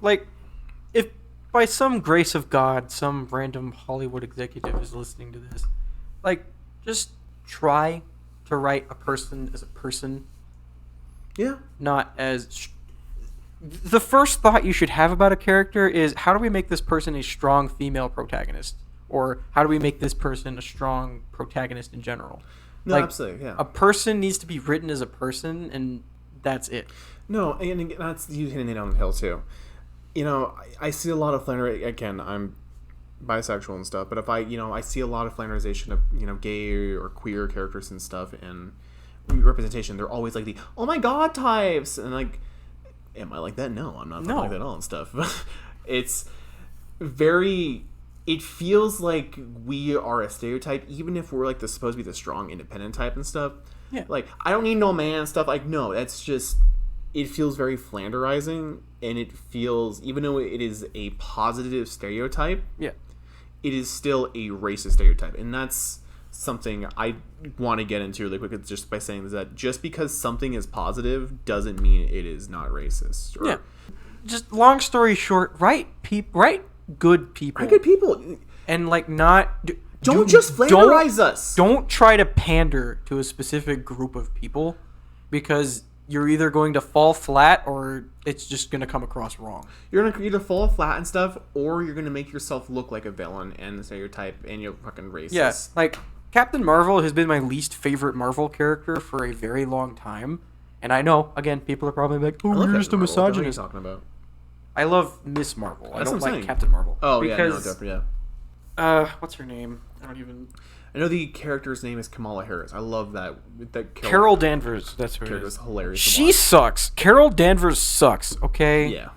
A: if by some grace of God, some random Hollywood executive is listening to this, like, just try to write a person as a person.
B: Yeah.
A: Not as... The first thought you should have about a character is, how do we make this person a strong female protagonist? Or how do we make this person a strong protagonist in general?
B: No,
A: like,
B: absolutely, yeah.
A: A person needs to be written as a person, and that's it.
B: No, and that's you hitting it on the hill too. You know, I see a lot of again, I'm bisexual and stuff, but if I see a lot of flannerization of, gay or queer characters and stuff and representation, they're always like the, oh my god types, and like, am I like that? No, I'm not like that at all and stuff. It's very... It feels like we are a stereotype, even if we're like supposed to be the strong, independent type and stuff.
A: Yeah.
B: Like, I don't need no man and stuff. Like, no, that's just... It feels very Flanderizing, and it feels, even though it is a positive stereotype,
A: yeah,
B: it is still a racist stereotype, and that's something I want to get into really quick. Just by saying that just because something is positive doesn't mean it is not racist.
A: Yeah. Just long story short, write good people.
B: Write good people,
A: and like not.
B: Don't just Flanderize us.
A: Don't try to pander to a specific group of people, because you're either going to fall flat or it's just going to come across wrong.
B: You're going to either fall flat and stuff, or you're going to make yourself look like a villain and a stereotype, and you're fucking racist.
A: Yeah, like, Captain Marvel has been my least favorite Marvel character for a very long time. And I know, again, people are probably like, oh, you're just a misogynist.
B: What are you talking about?
A: I love Miss Marvel.
B: That's
A: I don't
B: what I'm
A: like
B: saying.
A: Captain Marvel.
B: Oh,
A: because,
B: yeah.
A: what's her name?
B: I know the character's name is Kamala Harris. I love that.
A: Carol Danvers. That's her name.
B: Is hilarious.
A: She sucks. Carol Danvers sucks. Okay.
B: Yeah.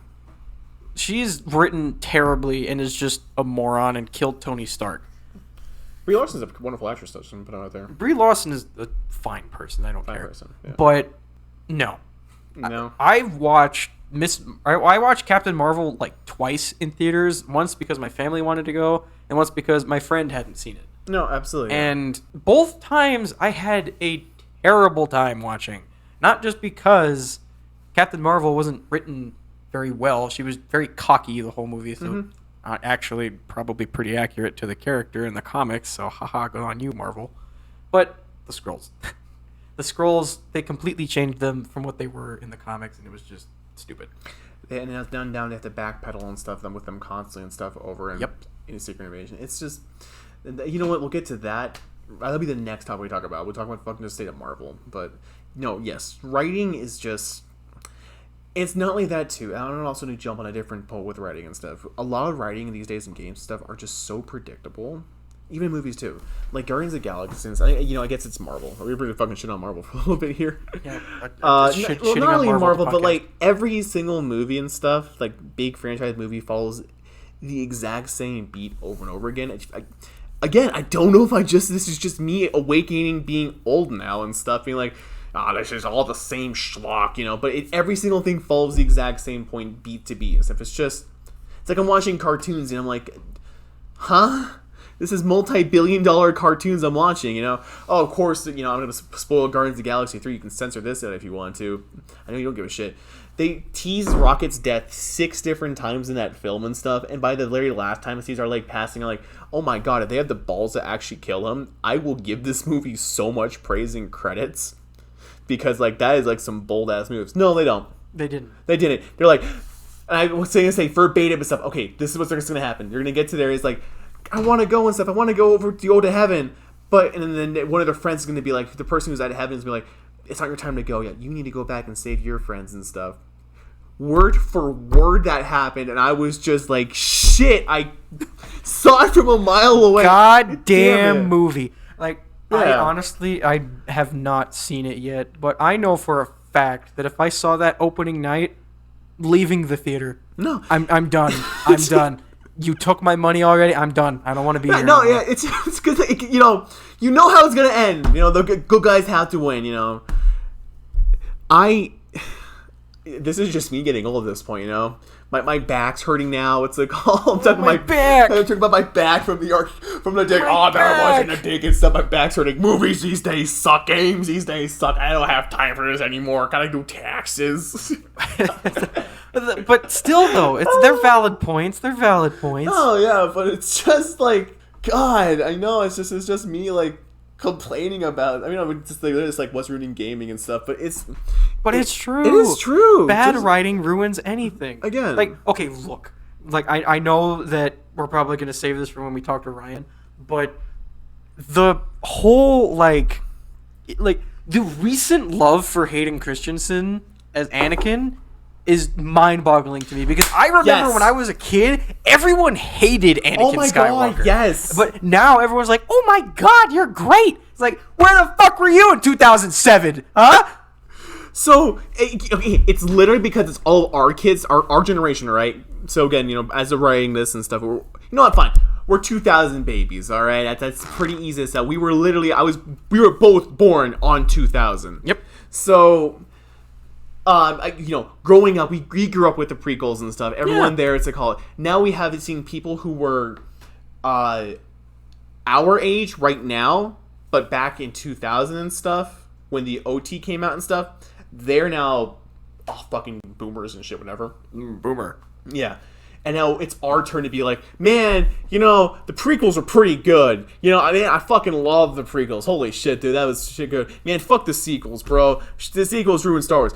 A: She's written terribly and is just a moron and killed Tony Stark.
B: Brie Larson's a wonderful actress, though. I'm put out there.
A: Brie Larson is a fine person. I don't care.
B: Person, yeah.
A: But no. I watched Captain Marvel like twice in theaters. Once because my family wanted to go, and once because my friend hadn't seen it.
B: No, absolutely.
A: And both times I had a terrible time watching. Not just because Captain Marvel wasn't written very well. She was very cocky the whole movie, so actually probably pretty accurate to the character in the comics, so haha, good on you, Marvel. But the Skrulls. The Skrulls, they completely changed them from what they were in the comics, and it was just stupid.
B: And it's down they have to backpedal and stuff with them constantly and stuff over in Secret Invasion. It's just... You know what? We'll get to that. That'll be the next topic we talk about. We'll talk about fucking the state of Marvel. But, no, yes. Writing is just... It's not like that, too. I don't also need to jump on a different pole with writing and stuff. A lot of writing these days in games and stuff are just so predictable. Even in movies, too. Like, Guardians of the Galaxy. I guess it's Marvel. We're really fucking shit on Marvel for a little bit here.
A: Yeah.
B: Not only Marvel, but, like, every single movie and stuff, like, big franchise movie follows the exact same beat over and over again. Again, I don't know if this is just me awakening, being old now and stuff, being like, this is all the same schlock, but every single thing follows the exact same point, beat to beat and stuff. It's like I'm watching cartoons and I'm like, huh? This is multi-billion-dollar cartoons I'm watching, Oh, of course, I'm going to spoil Guardians of the Galaxy 3. You can censor this out if you want to. I know you don't give a shit. They tease Rocket's death 6 different times in that film and stuff, and by the very last time, Caesar like passing, like, oh my god, if they have the balls to actually kill him, I will give this movie so much praise and credits, because like that is like some bold ass moves. No, they don't.
A: They didn't.
B: They're like, and I was going to say verbatim and stuff. Okay, this is what's going to happen. You're going to get to there. It's like, I want to go and stuff. I want to go over to go to heaven, but and then one of their friends is going to be like, the person who's at heaven is going to be like, it's not your time to go yet. You need to go back and save your friends and stuff. Word for word that happened, and I was just like, shit, I saw it from a mile away.
A: Goddamn movie. Like,
B: yeah.
A: I have not seen it yet, but I know for a fact that if I saw that opening night, leaving the theater,
B: no,
A: I'm done. I'm done. You took my money already. I'm done. I don't want to be here.
B: No, yeah, it's good. You know how it's gonna end. The good guys have to win. This is just me getting old at this point. My back's hurting now. It's like, I'm talking
A: my back.
B: I'm talking about my back from the dig. Oh, that wasn't a dig and stuff. My back's hurting. Movies these days suck. Games these days suck. I don't have time for this anymore. Gotta do taxes.
A: But still, though, they're valid points. They're valid points.
B: Oh yeah, but it's just like, God, I know it's just me like complaining about. I mean, I would just like it's like what's ruining gaming and stuff, but it's
A: true.
B: It is true.
A: Bad
B: Just,
A: writing ruins anything.
B: Again,
A: like, okay, look, like I know that we're probably gonna save this for when we talk to Ryan, but the whole like the recent love for Hayden Christensen as Anakin is mind-boggling to me, because I remember when I was a kid, everyone hated Anakin Skywalker.
B: God, yes.
A: But now everyone's like, "Oh my God, you're great!" It's like, where the fuck were you in 2007, huh?
B: So okay, it's literally because it's all our kids, our generation, right? So again, as they're writing this and stuff, you know what? Fine, we're 2000 babies, all right. That's pretty easy to say. We were literally, we were both born on 2000.
A: Yep.
B: So. Growing up, we grew up with the prequels and stuff. Everyone there, it's a call. Now we have seen people who were our age right now, but back in 2000 and stuff, when the OT came out and stuff, they're now fucking boomers and shit, whatever.
A: Boomer.
B: Yeah. And now it's our turn to be like, man, the prequels are pretty good. I fucking love the prequels. Holy shit, dude, that was shit good. Man, fuck the sequels, bro. The sequels ruined Star Wars.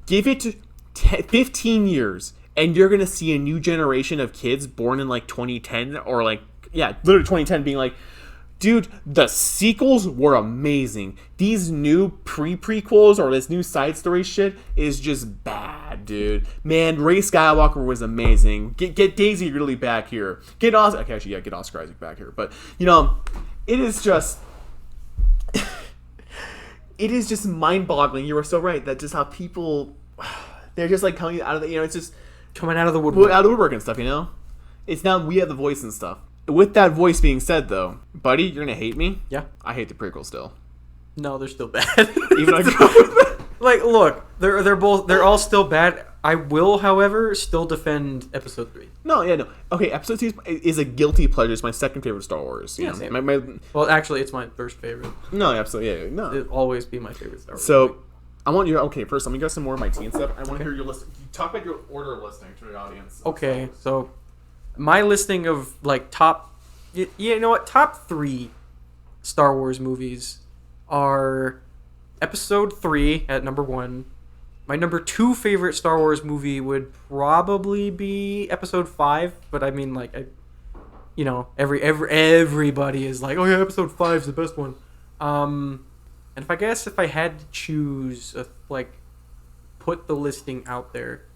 B: Give it 15 years, and you're going to see a new generation of kids born in, like, 2010, or, like, literally 2010 being like, dude, the sequels were amazing. These new pre-prequels or this new side story shit is just bad, dude. Man, Rey Skywalker was amazing. Get Daisy Ridley back here. Get Oscar. Okay, actually, get Oscar Isaac back here. But it is just, it is just mind-boggling. You were so right. That just how people, they're just like coming out of the, it's just
A: coming out of the woodwork.
B: Out of the woodwork and stuff. It's now we have the voice and stuff. With that voice being said, though, buddy, you're gonna hate me.
A: Yeah.
B: I hate the prequels still.
A: No, they're still bad.
B: Even I grew up with them.
A: Like, look, they're all still bad. I will, however, still defend Episode 3.
B: No. Okay, Episode 2 is a guilty pleasure. It's my second favorite Star Wars.
A: Yeah, same. Well, actually, it's my first favorite.
B: No, absolutely, yeah, no.
A: It'll always be my favorite Star Wars.
B: So,
A: movie.
B: I want you. Okay, first, let me get some more of my tea and stuff. I want to hear your list. Talk about your order of listing to the audience.
A: Okay, so my listing of like top. You know what? Top 3 Star Wars movies are Episode 3 at number 1. My number 2 favorite Star Wars movie would probably be Episode 5, but I mean, like, everybody is like, oh yeah, Episode 5 is the best one. And if I had to choose, put the listing out there,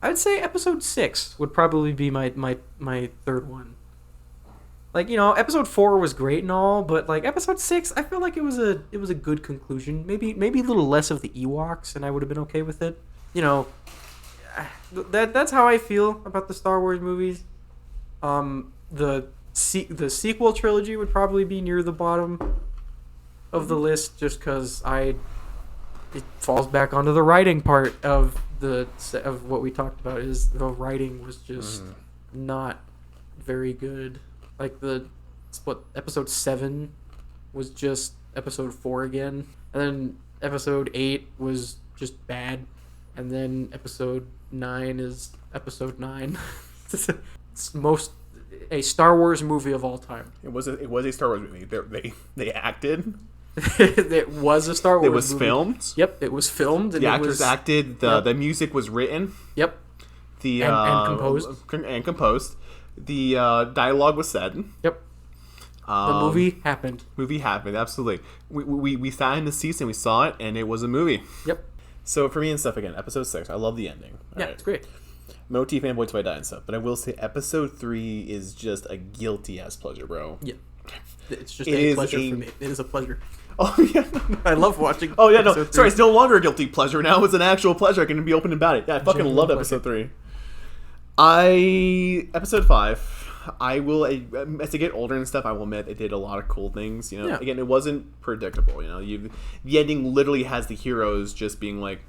A: I'd say Episode 6 would probably be my third one. Like, Episode 4 was great and all, but like Episode 6, I feel like it was a good conclusion. Maybe a little less of the Ewoks, and I would have been okay with it. That's how I feel about the Star Wars movies. The sequel trilogy would probably be near the bottom of the list, just because it falls back onto the writing part of what we talked about. Is the writing was just not very good. Like Episode 7 was just Episode 4 again, and then Episode 8 was just bad, and then Episode 9 is Episode 9. It's a Star Wars movie of all time.
B: It was a Star Wars movie. They acted.
A: It was a Star Wars movie.
B: It was filmed.
A: Yep, it was filmed. And
B: the actors acted. The music was written.
A: Yep.
B: And
A: composed.
B: And composed. The dialogue was said.
A: Yep. The movie happened.
B: Absolutely. We sat in the seats and we saw it, and it was a movie.
A: Yep.
B: So for me and stuff, again, Episode 6, I love the ending.
A: All right. It's great.
B: Moti fanboy till I die and stuff, but I will say Episode 3 is just a guilty ass pleasure, bro.
A: Yeah. It's just a pleasure for me. It is a pleasure.
B: Oh yeah,
A: I love watching.
B: Oh yeah, no, sorry, it's no longer a guilty pleasure now. It's an actual pleasure. I can be open about it. Yeah, I fucking love Episode 3. Episode 5, I will, as I get older and stuff, I will admit it did a lot of cool things. Again, it wasn't predictable. The ending literally has the heroes just being like,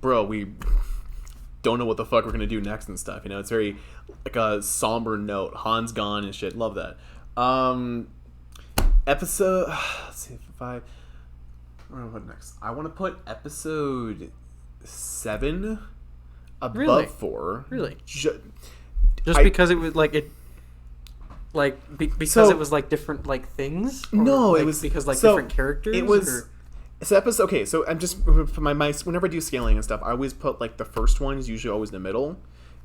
B: bro, we don't know what the fuck we're gonna do next and stuff. It's very like a somber note. Han's gone and shit. Love that. Episode, let's see, 5. What next? I want to put Episode 7 above
A: Really?
B: 4.
A: Really?
B: Just
A: Because it was like it. Like because it was like different like things. Or
B: No,
A: like,
B: it was
A: because like
B: so
A: different characters.
B: It was.
A: Or?
B: So episode. Okay, so I'm just my whenever I do scaling and stuff, I always put like the first one is usually always in the middle.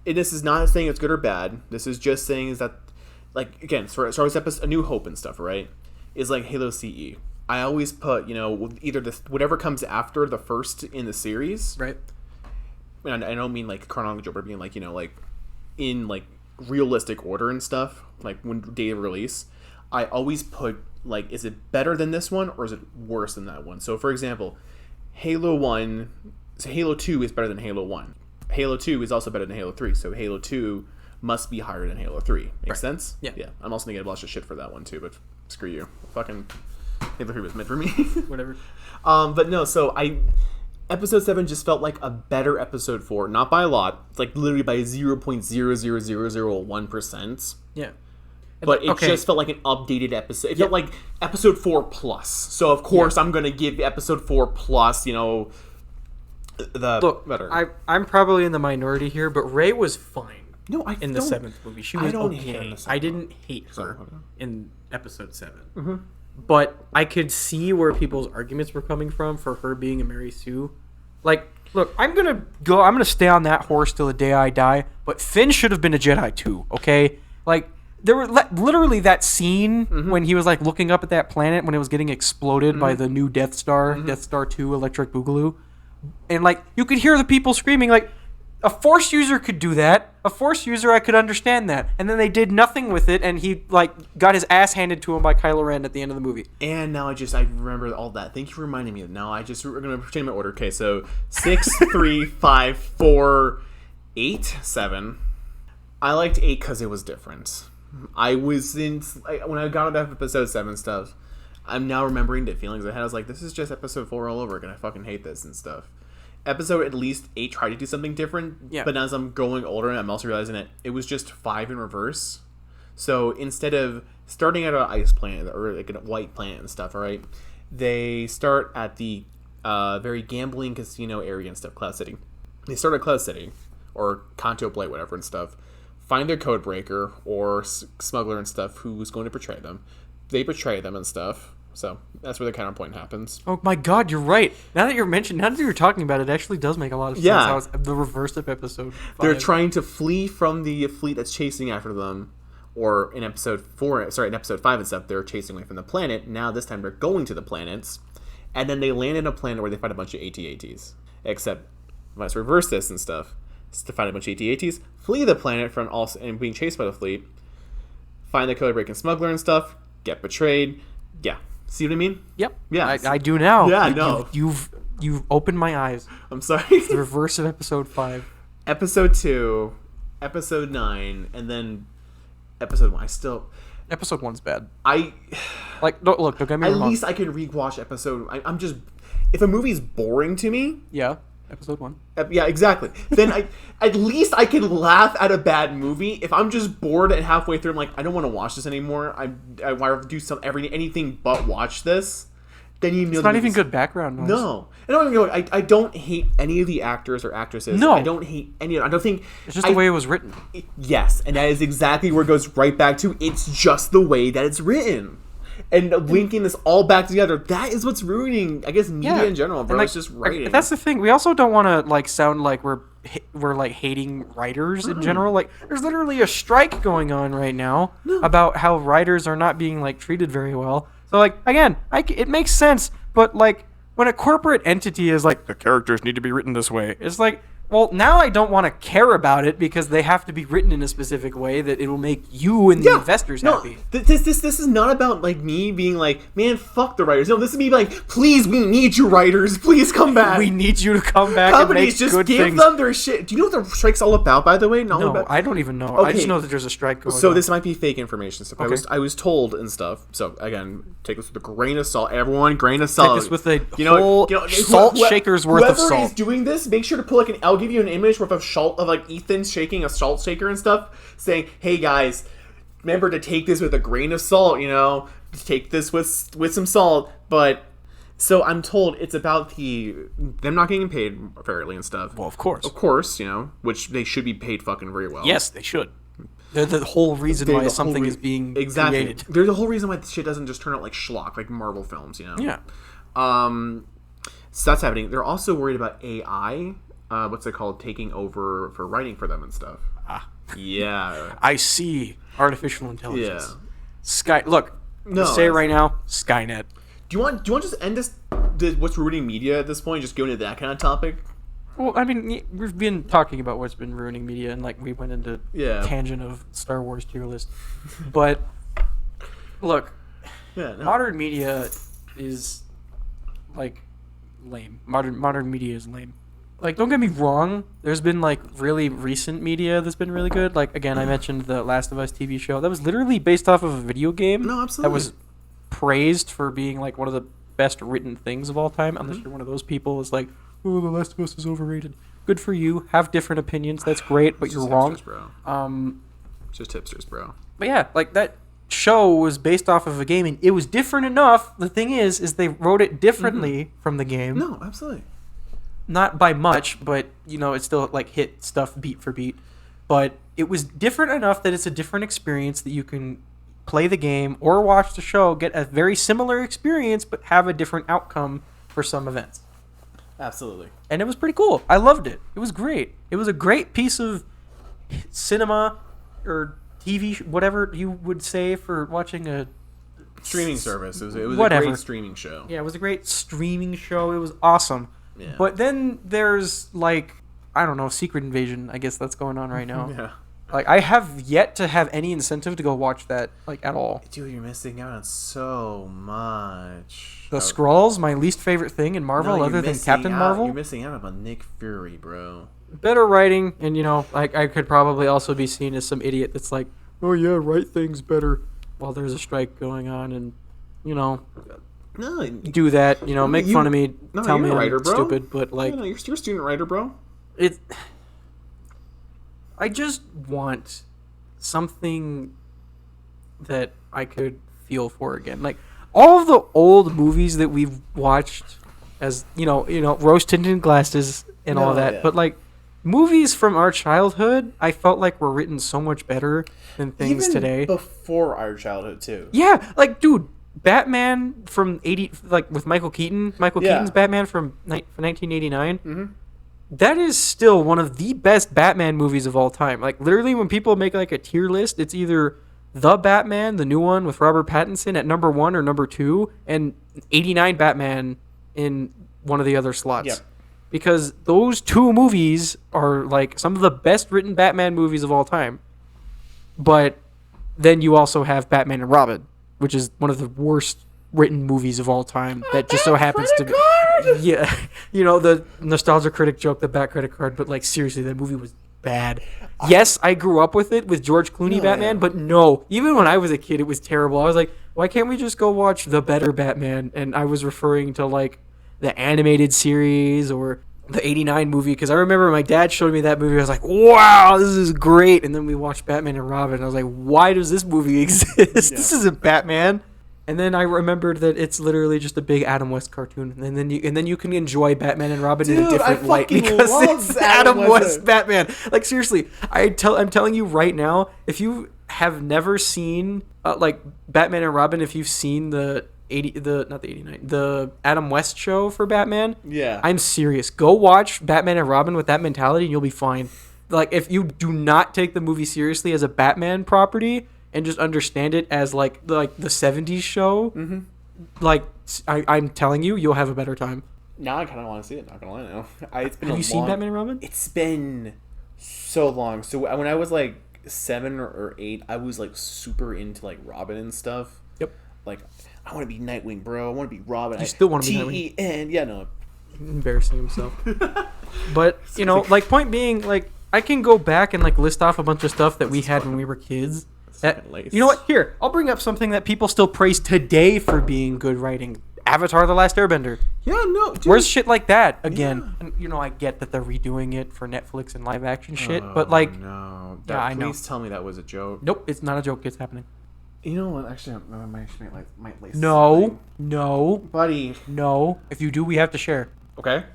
B: And this is not saying it's good or bad. This is just saying is that, like again, Star Wars episode A New Hope and stuff, right? Is like Halo CE. I always put either whatever comes after the first in the series,
A: Right.
B: And I don't mean like chronological, but I mean like like in like realistic order and stuff, like when day of release. I always put like, is it better than this one or is it worse than that one? So for example, Halo 2 is better than Halo 1. Halo 2 is also better than Halo 3, so Halo 2 must be higher than Halo 3. Makes sense?
A: Yeah.
B: I'm also gonna get a bunch of shit for that one too, but screw you. Fucking Halo 3 was meant for me.
A: Whatever.
B: But no, so Episode 7 just felt like a better Episode 4, not by a lot, like literally by 0.00001%.
A: Yeah.
B: But it just felt like an updated episode. It felt like Episode 4 plus. So of course I'm gonna give Episode 4 plus, the better.
A: I'm probably in the minority here, but Rey was fine.
B: No,
A: in the 7th movie, she was okay. I didn't hate her in Episode 7. Mm-hmm. But I could see where people's arguments were coming from for her being a Mary Sue. Like, look, I'm gonna stay on that horse till the day I die. But Finn should have been a Jedi too. Okay, like there were literally that scene when he was like looking up at that planet when it was getting exploded by the new Death Star, Death Star 2, Electric Boogaloo, and like you could hear the people screaming like. A Force user could do that. A Force user, I could understand that. And then they did nothing with it, and he like got his ass handed to him by Kylo Ren at the end of the movie.
B: And now I remember all that. Thank you for reminding me. Now we're gonna change my order. Okay, so 6, 3, 5, 4, 8, 7. I liked 8 because it was different. I was when I got into Episode 7 stuff. I'm now remembering the feelings I had. I was like, this is just Episode 4 all over again. I fucking hate this and stuff. Episode at least 8 tried to do something different, but as I'm growing older, I'm also realizing that it was just 5 in reverse. So instead of starting at an ice planet or like a white planet and stuff, all right, they start at the very gambling casino area and stuff, Cloud City. They start at Cloud City or Canto Blight, whatever and stuff. Find their code breaker or smuggler and stuff who's going to betray them. They betray them and stuff. So that's where the counterpoint happens.
A: Oh my God, you're right. Now that you're talking about it, it actually does make a lot of sense.
B: Yeah.
A: How it's the reverse of Episode 5.
B: They're trying to flee from the fleet that's chasing after them, or in Episode 5 and stuff, they're chasing away from the planet. Now this time they're going to the planets, and then they land in a planet where they find a bunch of AT-ATs. Except, let's reverse this and stuff. It's to find a bunch of AT-ATs, flee the planet and being chased by the fleet, find the code breaking smuggler and stuff, get betrayed. Yeah. See what I mean?
A: Yep.
B: Yeah.
A: I do now.
B: Yeah, I know.
A: You've opened my eyes.
B: I'm sorry.
A: It's the reverse of Episode 5.
B: Episode 2, Episode 9, and then Episode 1.
A: Episode 1's bad.
B: Don't
A: get me wrong.
B: At least I can rewatch Episode. I'm just, if a movie's boring to me.
A: Yeah. Episode 1.
B: Yeah, exactly. Then at least I can laugh at a bad movie. If I'm just bored and halfway through, I'm like, I don't want to watch this anymore. I want to do anything but watch this. Then
A: it's not even good background noise.
B: No, I don't hate any of the actors or actresses.
A: No,
B: I don't hate any of them. I don't think
A: it's just the way it was written.
B: Yes, and that is exactly where it goes right back to. It's just the way that it's written. And linking this all back together, that is what's ruining, I guess, media in general, bro. It's just writing.
A: That's the thing. We also don't want to like sound like we're like hating writers in general. Like, there's literally a strike going on right now about how writers are not being like treated very well. So like, again, it makes sense, but like when a corporate entity is like, the characters need to be written this way, it's like, well, now I don't want to care about it because they have to be written in a specific way that it will make you and the investors happy.
B: This is not about like me being like, man, fuck the writers. No, this is me like, please, we need you writers. Please come back.
A: We need you to come back.
B: Companies,
A: and make good
B: give
A: things.
B: Them their shit. Do you know what the strike's all about? By the way,
A: no, I don't even know.
B: Okay.
A: I just know that there's a strike going on.
B: So this might be fake information stuff.
A: Okay.
B: I was told and stuff. So again, take this with a grain of salt. Everyone, grain of salt.
A: Take this with a whole salt shaker's worth of salt.
B: Whoever is doing this, make sure to put like I'll give you an image with a shot of like Ethan shaking a salt shaker and stuff, saying, "Hey guys, remember to take this with a grain of salt. Take this with some salt." But So I'm told it's about them not getting paid fairly and stuff.
A: Well, of course.
B: Of course, which they should be paid fucking very well.
A: Yes, they should. They're the whole reason why something is being created.
B: They're the whole reason why the shit doesn't just turn out like schlock, like Marvel films,
A: Yeah.
B: So that's happening. They're also worried about AI, what's it called, taking over for writing for them and stuff. Yeah.
A: I see artificial intelligence.
B: Yeah.
A: Look, say it right now, Skynet.
B: Do you want to just end what's ruining media at this point? Just go into that kind of topic?
A: Well, I mean, we've been talking about what's been ruining media, and like we went into tangent of Star Wars tier list. But look, modern media is like lame. Modern media is lame. Like, don't get me wrong. There's been like really recent media that's been really good. Like again, I mentioned the Last of Us TV show that was literally based off of a video game.
B: No, absolutely.
A: That was praised for being like one of the best written things of all time. Unless you're one of those people is like, oh, The Last of Us is overrated. Good for you. Have different opinions. That's great, but you're wrong.
B: Hipsters, bro. Just hipsters, bro.
A: But yeah, like that show was based off of a game, and it was different enough. The thing is they wrote it differently from the game.
B: No, absolutely.
A: Not by much, but it still like hit stuff beat for beat. But it was different enough that it's a different experience that you can play the game or watch the show, get a very similar experience, but have a different outcome for some events.
B: Absolutely.
A: And it was pretty cool. I loved it. It was great. It was a great piece of cinema or TV, whatever you would say for watching a
B: streaming service. It was a great streaming show.
A: Yeah, it was a great streaming show. It was awesome.
B: Yeah.
A: But then there's like, I don't know, Secret Invasion. I guess that's going on right now.
B: Yeah.
A: Like, I have yet to have any incentive to go watch that, like, at all.
B: Dude, you're missing out on so much.
A: The Skrulls, my least favorite thing in Marvel, other than Captain Marvel.
B: You're missing out on Nick Fury, bro.
A: Better writing, and, like, I could probably also be seen as some idiot that's like, oh, yeah, write things better while there's a strike going on, and, do that, make fun of me, tell me I'm stupid, but, like...
B: you're a student writer, bro.
A: I just want something that I could feel for again. Like, all of the old movies that we've watched as, rose-tinted glasses and all that. Yeah. But, like, movies from our childhood, I felt like were written so much better than things
B: even
A: today.
B: Before our childhood, too.
A: Yeah. Like, dude, Batman from 80... Like, with Michael Keaton. Keaton's Batman from 1989. Mm-hmm. That is still one of the best Batman movies of all time. Like, literally, when people make, like, a tier list, it's either The Batman, the new one with Robert Pattinson at number 1 or number 2, and 89 Batman in one of the other slots. Yep. Because those two movies are, like, some of the best written Batman movies of all time. But then you also have Batman and Robin, which is one of the worst written movies of all time that just so happens to be... Yeah, the nostalgia critic joke, the Bat credit card, but like seriously, that movie was bad. Yes, I grew up with it with George Clooney Batman, but no, even when I was a kid, it was terrible. I was like, why can't we just go watch the better Batman? And I was referring to like the animated series or the 89 movie, because I remember my dad showed me that movie. I was like, wow, this is great. And then we watched Batman and Robin, and I was like, why does this movie exist? Yeah. This isn't Batman. And then I remembered that it's literally just a big Adam West cartoon, and then you can enjoy Batman and Robin in a different light because it's Adam West Batman. Like seriously, I'm telling you right now, if you have never seen like Batman and Robin, if you've seen the Adam West show for Batman, yeah, I'm serious. Go watch Batman and Robin with that mentality, and you'll be fine. Like if you do not take the movie seriously as a Batman property, and just understand it as like the 70s show, like I'm telling you, you'll have a better time.
B: Now I kind of want to see it. Not gonna lie, now
A: have you seen Batman and Robin?
B: It's been so long. So when I was like 7 or 8, I was like super into like Robin and stuff.
A: Yep.
B: Like I want to be Nightwing, bro. I want to be Robin.
A: You still want to be Nightwing?
B: T.A.P. Yeah, no.
A: Embarrassing himself. But like point being, like I can go back and like list off a bunch of stuff that we had when we were kids. You know what? Here, I'll bring up something that people still praise today for being good writing. Avatar: The Last Airbender.
B: Yeah, no. Dude.
A: Where's shit like that again? Yeah. And, I get that they're redoing it for Netflix and live action shit, but like,
B: no.
A: I know.
B: Please tell me that was a joke.
A: Nope, it's not a joke. It's happening.
B: You know what? Actually, I might lace
A: No,
B: buddy.
A: no. If you do, we have to share.
B: Okay.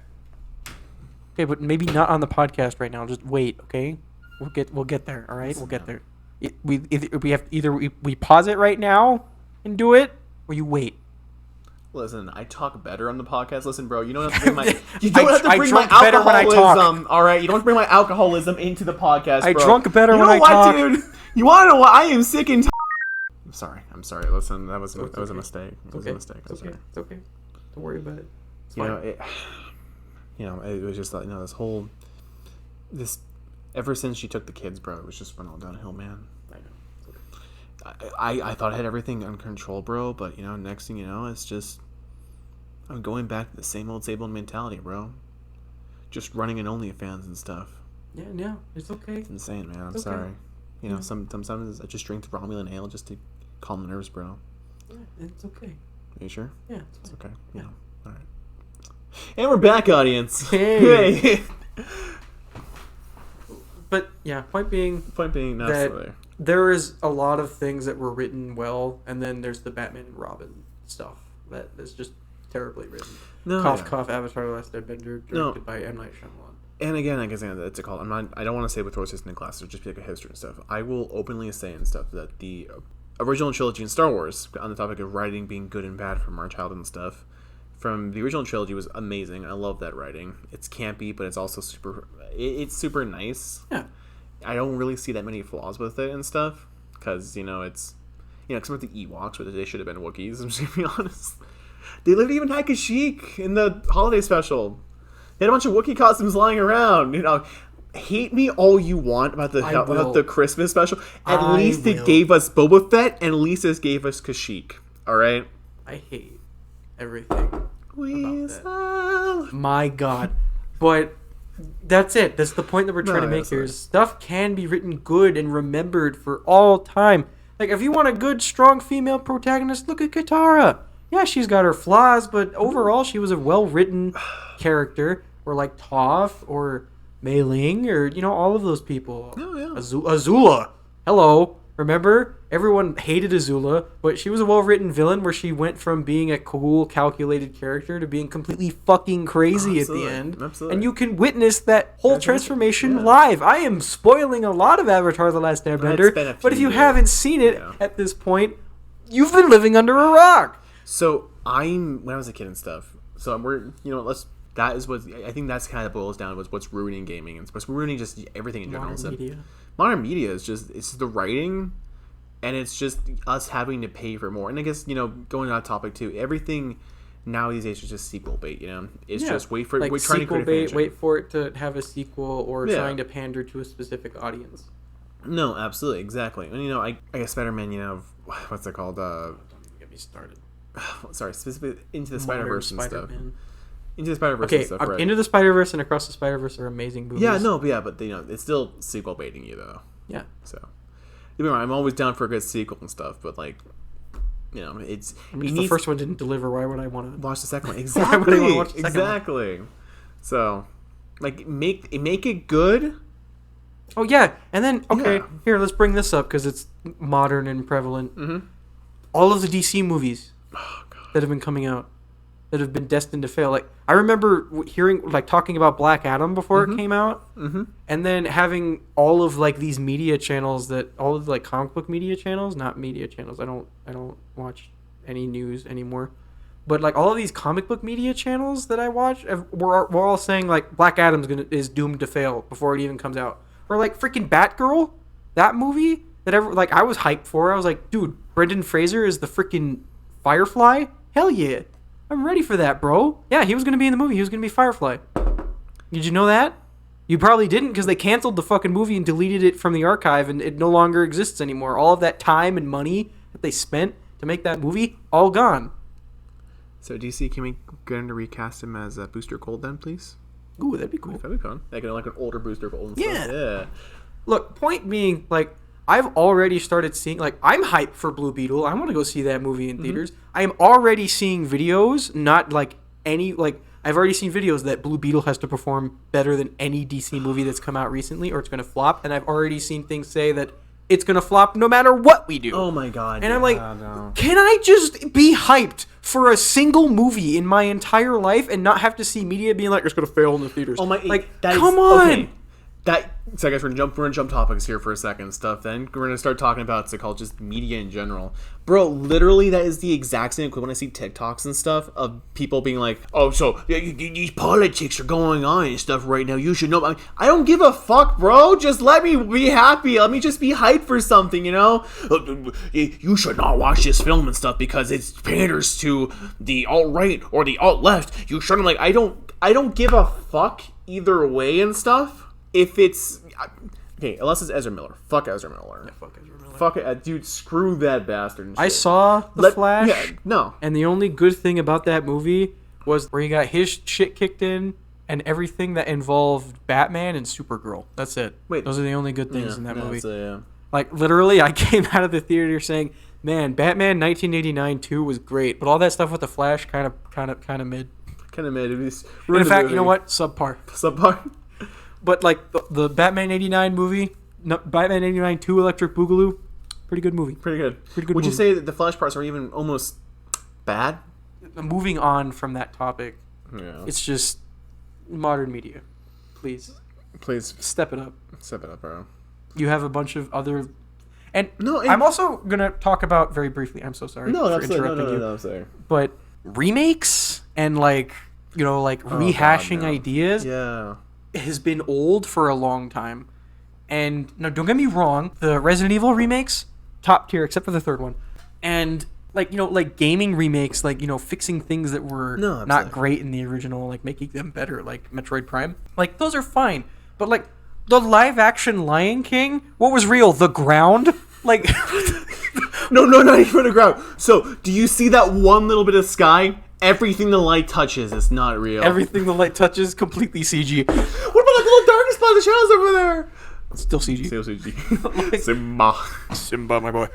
A: Okay, but maybe not on the podcast right now. Just wait, okay? We'll get there. All right, we'll get there. We pause it right now and do it, or you wait.
B: Listen, I talk better on the podcast. Listen, bro, you don't have to bring my
A: alcoholism.
B: All right, you don't have to bring my alcoholism into the podcast, bro.
A: I drunk better
B: you
A: when
B: know
A: I
B: what,
A: talk.
B: dude? You want to know what? I am sick and. I'm sorry. Listen, that was a mistake. It was a mistake.
A: It's okay. Don't worry about it. It's
B: You
A: fine.
B: know, it was just like, this. Ever since she took the kids, bro, it was just went all downhill, man.
A: I know. It's okay.
B: I thought I had everything under control, bro, but next thing you know, it's just I'm going back to the same old mentality, bro. Just running an OnlyFans and stuff.
A: Yeah, it's okay.
B: It's insane, man. I'm
A: It's okay.
B: sorry. Sometimes I just drink the Romulan ale just to calm the nerves, bro.
A: Yeah, it's okay.
B: Are you sure?
A: Yeah,
B: It's
A: fine.
B: okay.
A: Yeah.
B: All right. And we're back, audience.
A: Hey. But yeah, point being
B: Not
A: that
B: silly.
A: there is a lot of things that were written well, and then there's the Batman and Robin stuff that is just terribly written. Cough, Avatar: The Last Airbender, directed by M. Night Shyamalan.
B: And again, I guess it's a call. I don't want to say with Thor's in class, so just be like a history and stuff. I will openly say and stuff that the original trilogy in Star Wars, on the topic of writing being good and bad from our childhood and stuff, from the original trilogy was amazing. I love that writing. It's campy, but it's also it's super nice.
A: Yeah.
B: I don't really see that many flaws with it and stuff, because it's except with the Ewoks, where they should have been Wookiees. I'm just gonna be honest. They lived even had Kashyyyk in the holiday special. They had a bunch of Wookiee costumes lying around. Hate me all you want about the Christmas special. At least it gave us Boba Fett, and at least it gave us Kashyyyk. All right.
A: I hate everything about
B: that.
A: My God, but that's it. That's the point that we're trying to make here. Stuff can be written good and remembered for all time. Like, if you want a good, strong female protagonist, look at Katara. Yeah, she's got her flaws, but overall, she was a well-written character. Or like Toph, or Mei Ling, or all of those people.
B: Oh yeah.
A: Azula. Hello. Remember? Everyone hated Azula, but she was a well-written villain where she went from being a cool, calculated character to being completely fucking crazy at the end.
B: Absolutely.
A: And you can witness that whole transformation live. I am spoiling a lot of Avatar: The Last Airbender, but if you haven't seen it at this point, you've been living under a rock.
B: So when I was a kid and stuff. So that is what I think that's kind of boils down to what's ruining gaming and what's ruining just everything in general. Modern media is it's the writing, and it's just us having to pay for more. And I guess going on that topic too, everything now these days is just sequel bait. It's just wait for
A: like
B: trying to create a franchise.
A: Wait for it to have a sequel or trying to pander to a specific audience.
B: No, absolutely, exactly. And I guess Spider-Man. What's it called?
A: Don't get me started.
B: Sorry, specifically Into the Spider-Verse and stuff. Into the
A: Spider-Verse
B: and stuff, right?
A: Into the Spider-Verse and Across the Spider-Verse are amazing movies.
B: Yeah, but it's still sequel baiting you though.
A: Yeah.
B: So, I'm always down for a good sequel and stuff, but it's.
A: If the first one didn't deliver, why would I want to
B: watch the second one? Exactly.
A: Why would I want to watch the second
B: exactly. One? So, make it good.
A: Oh yeah, and then here, let's bring this up because it's modern and prevalent.
B: Mm-hmm.
A: All of the DC movies that have been coming out that have been destined to fail. Like, I remember talking about Black Adam before it came out, and then having all of these media channels all of comic book media channels, not media channels. I don't watch any news anymore, but all of these comic book media channels that I watch, we're all saying Black Adam's is doomed to fail before it even comes out. Or freaking Batgirl, that movie that I was hyped for. I was like, dude, Brendan Fraser is the freaking Firefly. Hell yeah. I'm ready for that, bro. Yeah, he was going to be in the movie. He was going to be Firefly. Did you know that? You probably didn't because they canceled the fucking movie and deleted it from the archive and it no longer exists anymore. All of that time and money that they spent to make that movie, all gone.
B: So DC, can we get him to recast him as Booster Gold then, please?
A: Ooh, that'd be cool.
B: That'd be fun. Like an older Booster Gold and stuff. Yeah.
A: Look, point being, I've already started seeing, I'm hyped for Blue Beetle. I want to go see that movie in theaters. I am already seeing videos, not I've already seen videos that Blue Beetle has to perform better than any DC movie that's come out recently or it's going to flop. And I've already seen things say that it's gonna flop no matter what we do.
B: Oh my god.
A: And I'm like, can I just be hyped for a single movie in my entire life and not have to see media being like, it's gonna fail in the theaters?
B: Oh my,
A: like,
B: that
A: come
B: is,
A: on.
B: Okay. So I guess we're gonna jump topics here for a second and stuff. Then we're gonna start talking about just media in general, bro. Literally, that is the exact same equivalent. I see TikToks and stuff of people being like, "Oh, so these politics are going on and stuff right now. You should know." I don't give a fuck, bro. Just let me be happy. Let me just be hyped for something, you know. You should not watch this film and stuff because it panders to the alt right or the alt left. You shouldn't I don't give a fuck either way and stuff. If it's okay, unless it's Ezra Miller. Fuck Ezra Miller.
A: Yeah, fuck Ezra Miller.
B: Fuck it, dude. Screw that bastard. And shit.
A: I saw The Flash.
B: Yeah, no.
A: And the only good thing about that movie was where he got his shit kicked in and everything that involved Batman and Supergirl. That's it.
B: Wait,
A: those are the only good things in that movie.
B: Yeah.
A: Like literally, I came out of the theater saying, "Man, Batman 1989 2 was great," but all that stuff with the Flash kind of mid.
B: Kind of mid.
A: In fact, you know what? Subpar. But like the Batman 89 movie, Batman 89 2 Electric Boogaloo, pretty good movie.
B: Pretty good.
A: Would
B: movie. You say that the Flash parts are even almost bad?
A: Moving on from that topic,
B: it's
A: just modern media. Please step it up.
B: Step it up, bro.
A: You have a bunch of other, and
B: no.
A: I'm also gonna talk about very briefly. I'm so sorry for interrupting you.
B: No, I'm sorry.
A: But remakes and rehashing ideas.
B: Yeah.
A: Has been old for a long time. And now don't get me wrong, the Resident Evil remakes, top tier except for the third one. And gaming remakes, fixing things that were not great in the original, making them better, like Metroid Prime. Those are fine. But the live action Lion King, what was real? The ground?
B: No, not even the ground. So, do you see that one little bit of sky? Everything the light touches is not real.
A: Everything the light touches, completely CG.
B: What about the little darkness by the shadows over there?
A: Still CG.
B: Still CG. Simba, my boy.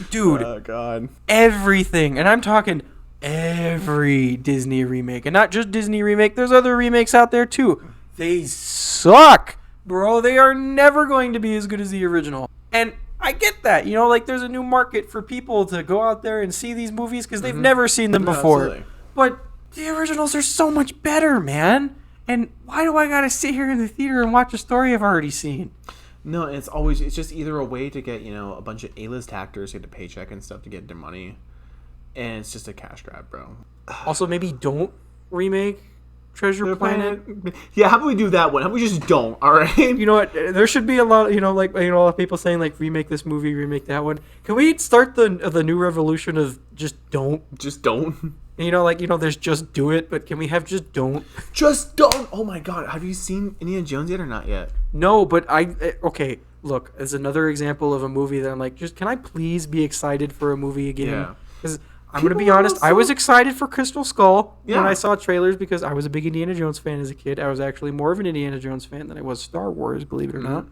A: Dude.
B: Oh, God.
A: Everything. And I'm talking every Disney remake. And not just Disney remake. There's other remakes out there, too. They suck. Bro, they are never going to be as good as the original. And I get that, there's a new market for people to go out there and see these movies because they've never seen them before. Absolutely. But the originals are so much better, man. And why do I gotta sit here in the theater and watch a story I've already seen?
B: No, it's just either a way to get, a bunch of A-list actors get a paycheck and stuff to get their money. And it's just a cash grab, bro.
A: Also, maybe don't remake Treasure Planet.
B: Yeah, how about we do that one? How about we just don't? All right.
A: You know what? There should be a lot. A lot of people saying remake this movie, remake that one. Can we start the new revolution of just don't?
B: Just don't.
A: There's just do it, but can we have just don't?
B: Just don't. Oh my God, have you seen Indiana Jones yet or not yet?
A: No, but okay. Look, as another example of a movie that I'm can I please be excited for a movie again?
B: Yeah.
A: Because I'm going to be honest, I was excited for Crystal Skull when I saw trailers because I was a big Indiana Jones fan as a kid. I was actually more of an Indiana Jones fan than I was Star Wars, believe it or not.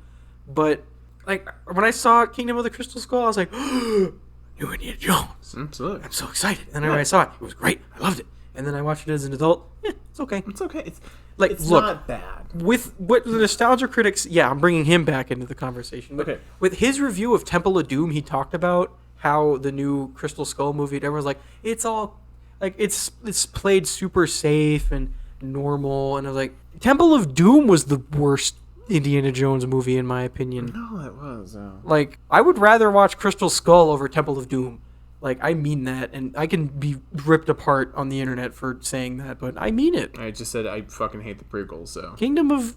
A: But, when I saw Kingdom of the Crystal Skull, I was like, new Indiana Jones.
B: Absolutely.
A: I'm so excited. And then when I saw it, it was great. I loved it. And then I watched it as an adult. It's okay.
B: It's okay. It's
A: look,
B: not bad.
A: With what the nostalgia critics, I'm bringing him back into the conversation. But with his review of Temple of Doom, he talked about how the new Crystal Skull movie, everyone's it's all it's played super safe and normal, and I was Temple of Doom was the worst Indiana Jones movie in my opinion.
B: No, it was.
A: I would rather watch Crystal Skull over Temple of Doom. I mean that, and I can be ripped apart on the internet for saying that, but I mean it.
B: I just said I fucking hate the prequels, so.
A: Kingdom of,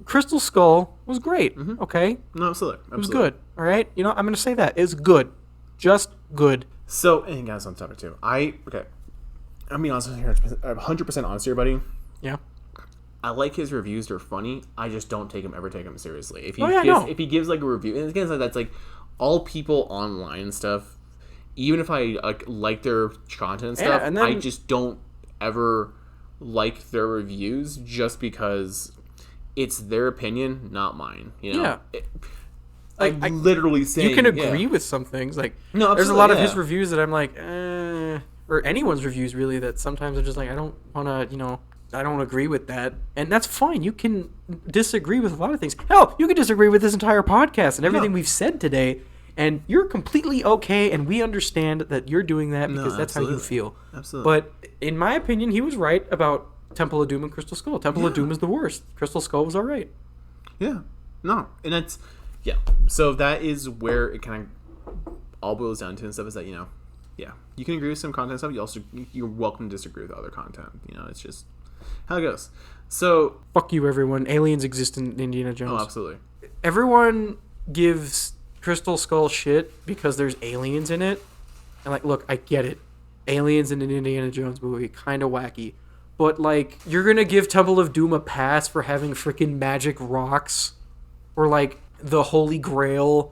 A: Crystal Skull was great, okay?
B: No, absolutely.
A: It was good, all right? I'm going to say that. It's good. Just good.
B: So, and guys, on topic too. I'm being honest here. I'm 100% honest here, buddy.
A: Yeah.
B: I like his reviews. They're funny. I just don't ever take him seriously. If he gives a review, and again, that's all people online and stuff. Even if I like their content and stuff, and then, I just don't ever like their reviews just because it's their opinion, not mine. Yeah. I'm literally saying
A: you can agree with some things.
B: No,
A: there's a lot of his reviews that I'm or anyone's reviews really that sometimes I'm just I don't want to I don't agree with that. And that's fine. You can disagree with a lot of things. Hell, you can disagree with this entire podcast and everything we've said today. And you're completely okay, and we understand that you're doing that because that's how you feel.
B: Absolutely.
A: But in my opinion, he was right about Temple of Doom and Crystal Skull. Temple of Doom is the worst. Crystal Skull was all right.
B: Yeah. No. And that's... Yeah. So that is where it kind of all boils down to and stuff is that, you know, yeah, you can agree with some content stuff. You're welcome to disagree with other content. You know, it's just how it goes. So...
A: Fuck you, everyone. Aliens exist in Indiana Jones.
B: Oh, absolutely.
A: Everyone gives Crystal Skull shit because there's aliens in it. And, like, look, I get it. Aliens in an Indiana Jones movie, kind of wacky. But, like, you're going to give Temple of Doom a pass for having freaking magic rocks? Or, like, the Holy Grail,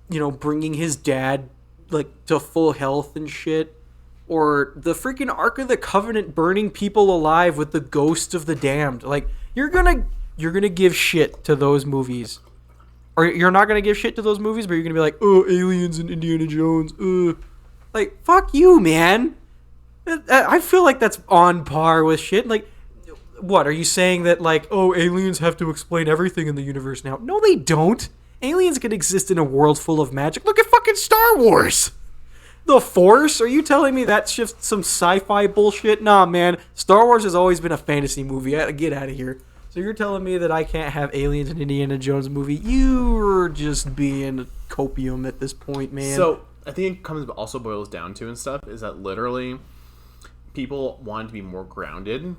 A: you know, bringing his dad, like, to full health and shit? Or the freaking Ark of the Covenant burning people alive with the ghost of the damned? Like, you're gonna give shit to those movies. Or you're not going to give shit to those movies, but you're going to be like, oh, aliens and Indiana Jones. Like, fuck you, man. I feel like that's on par with shit. Like, what? Are you saying that, like, oh, aliens have to explain everything in the universe now? No, they don't. Aliens can exist in a world full of magic. Look at fucking Star Wars. The Force? Are you telling me that's just some sci-fi bullshit? Nah, man. Star Wars has always been a fantasy movie. Get out of here. So you're telling me that I can't have aliens in Indiana Jones movie? You're just being copium at this point, man.
B: So I think it also boils down to and stuff is that literally people wanted to be more grounded,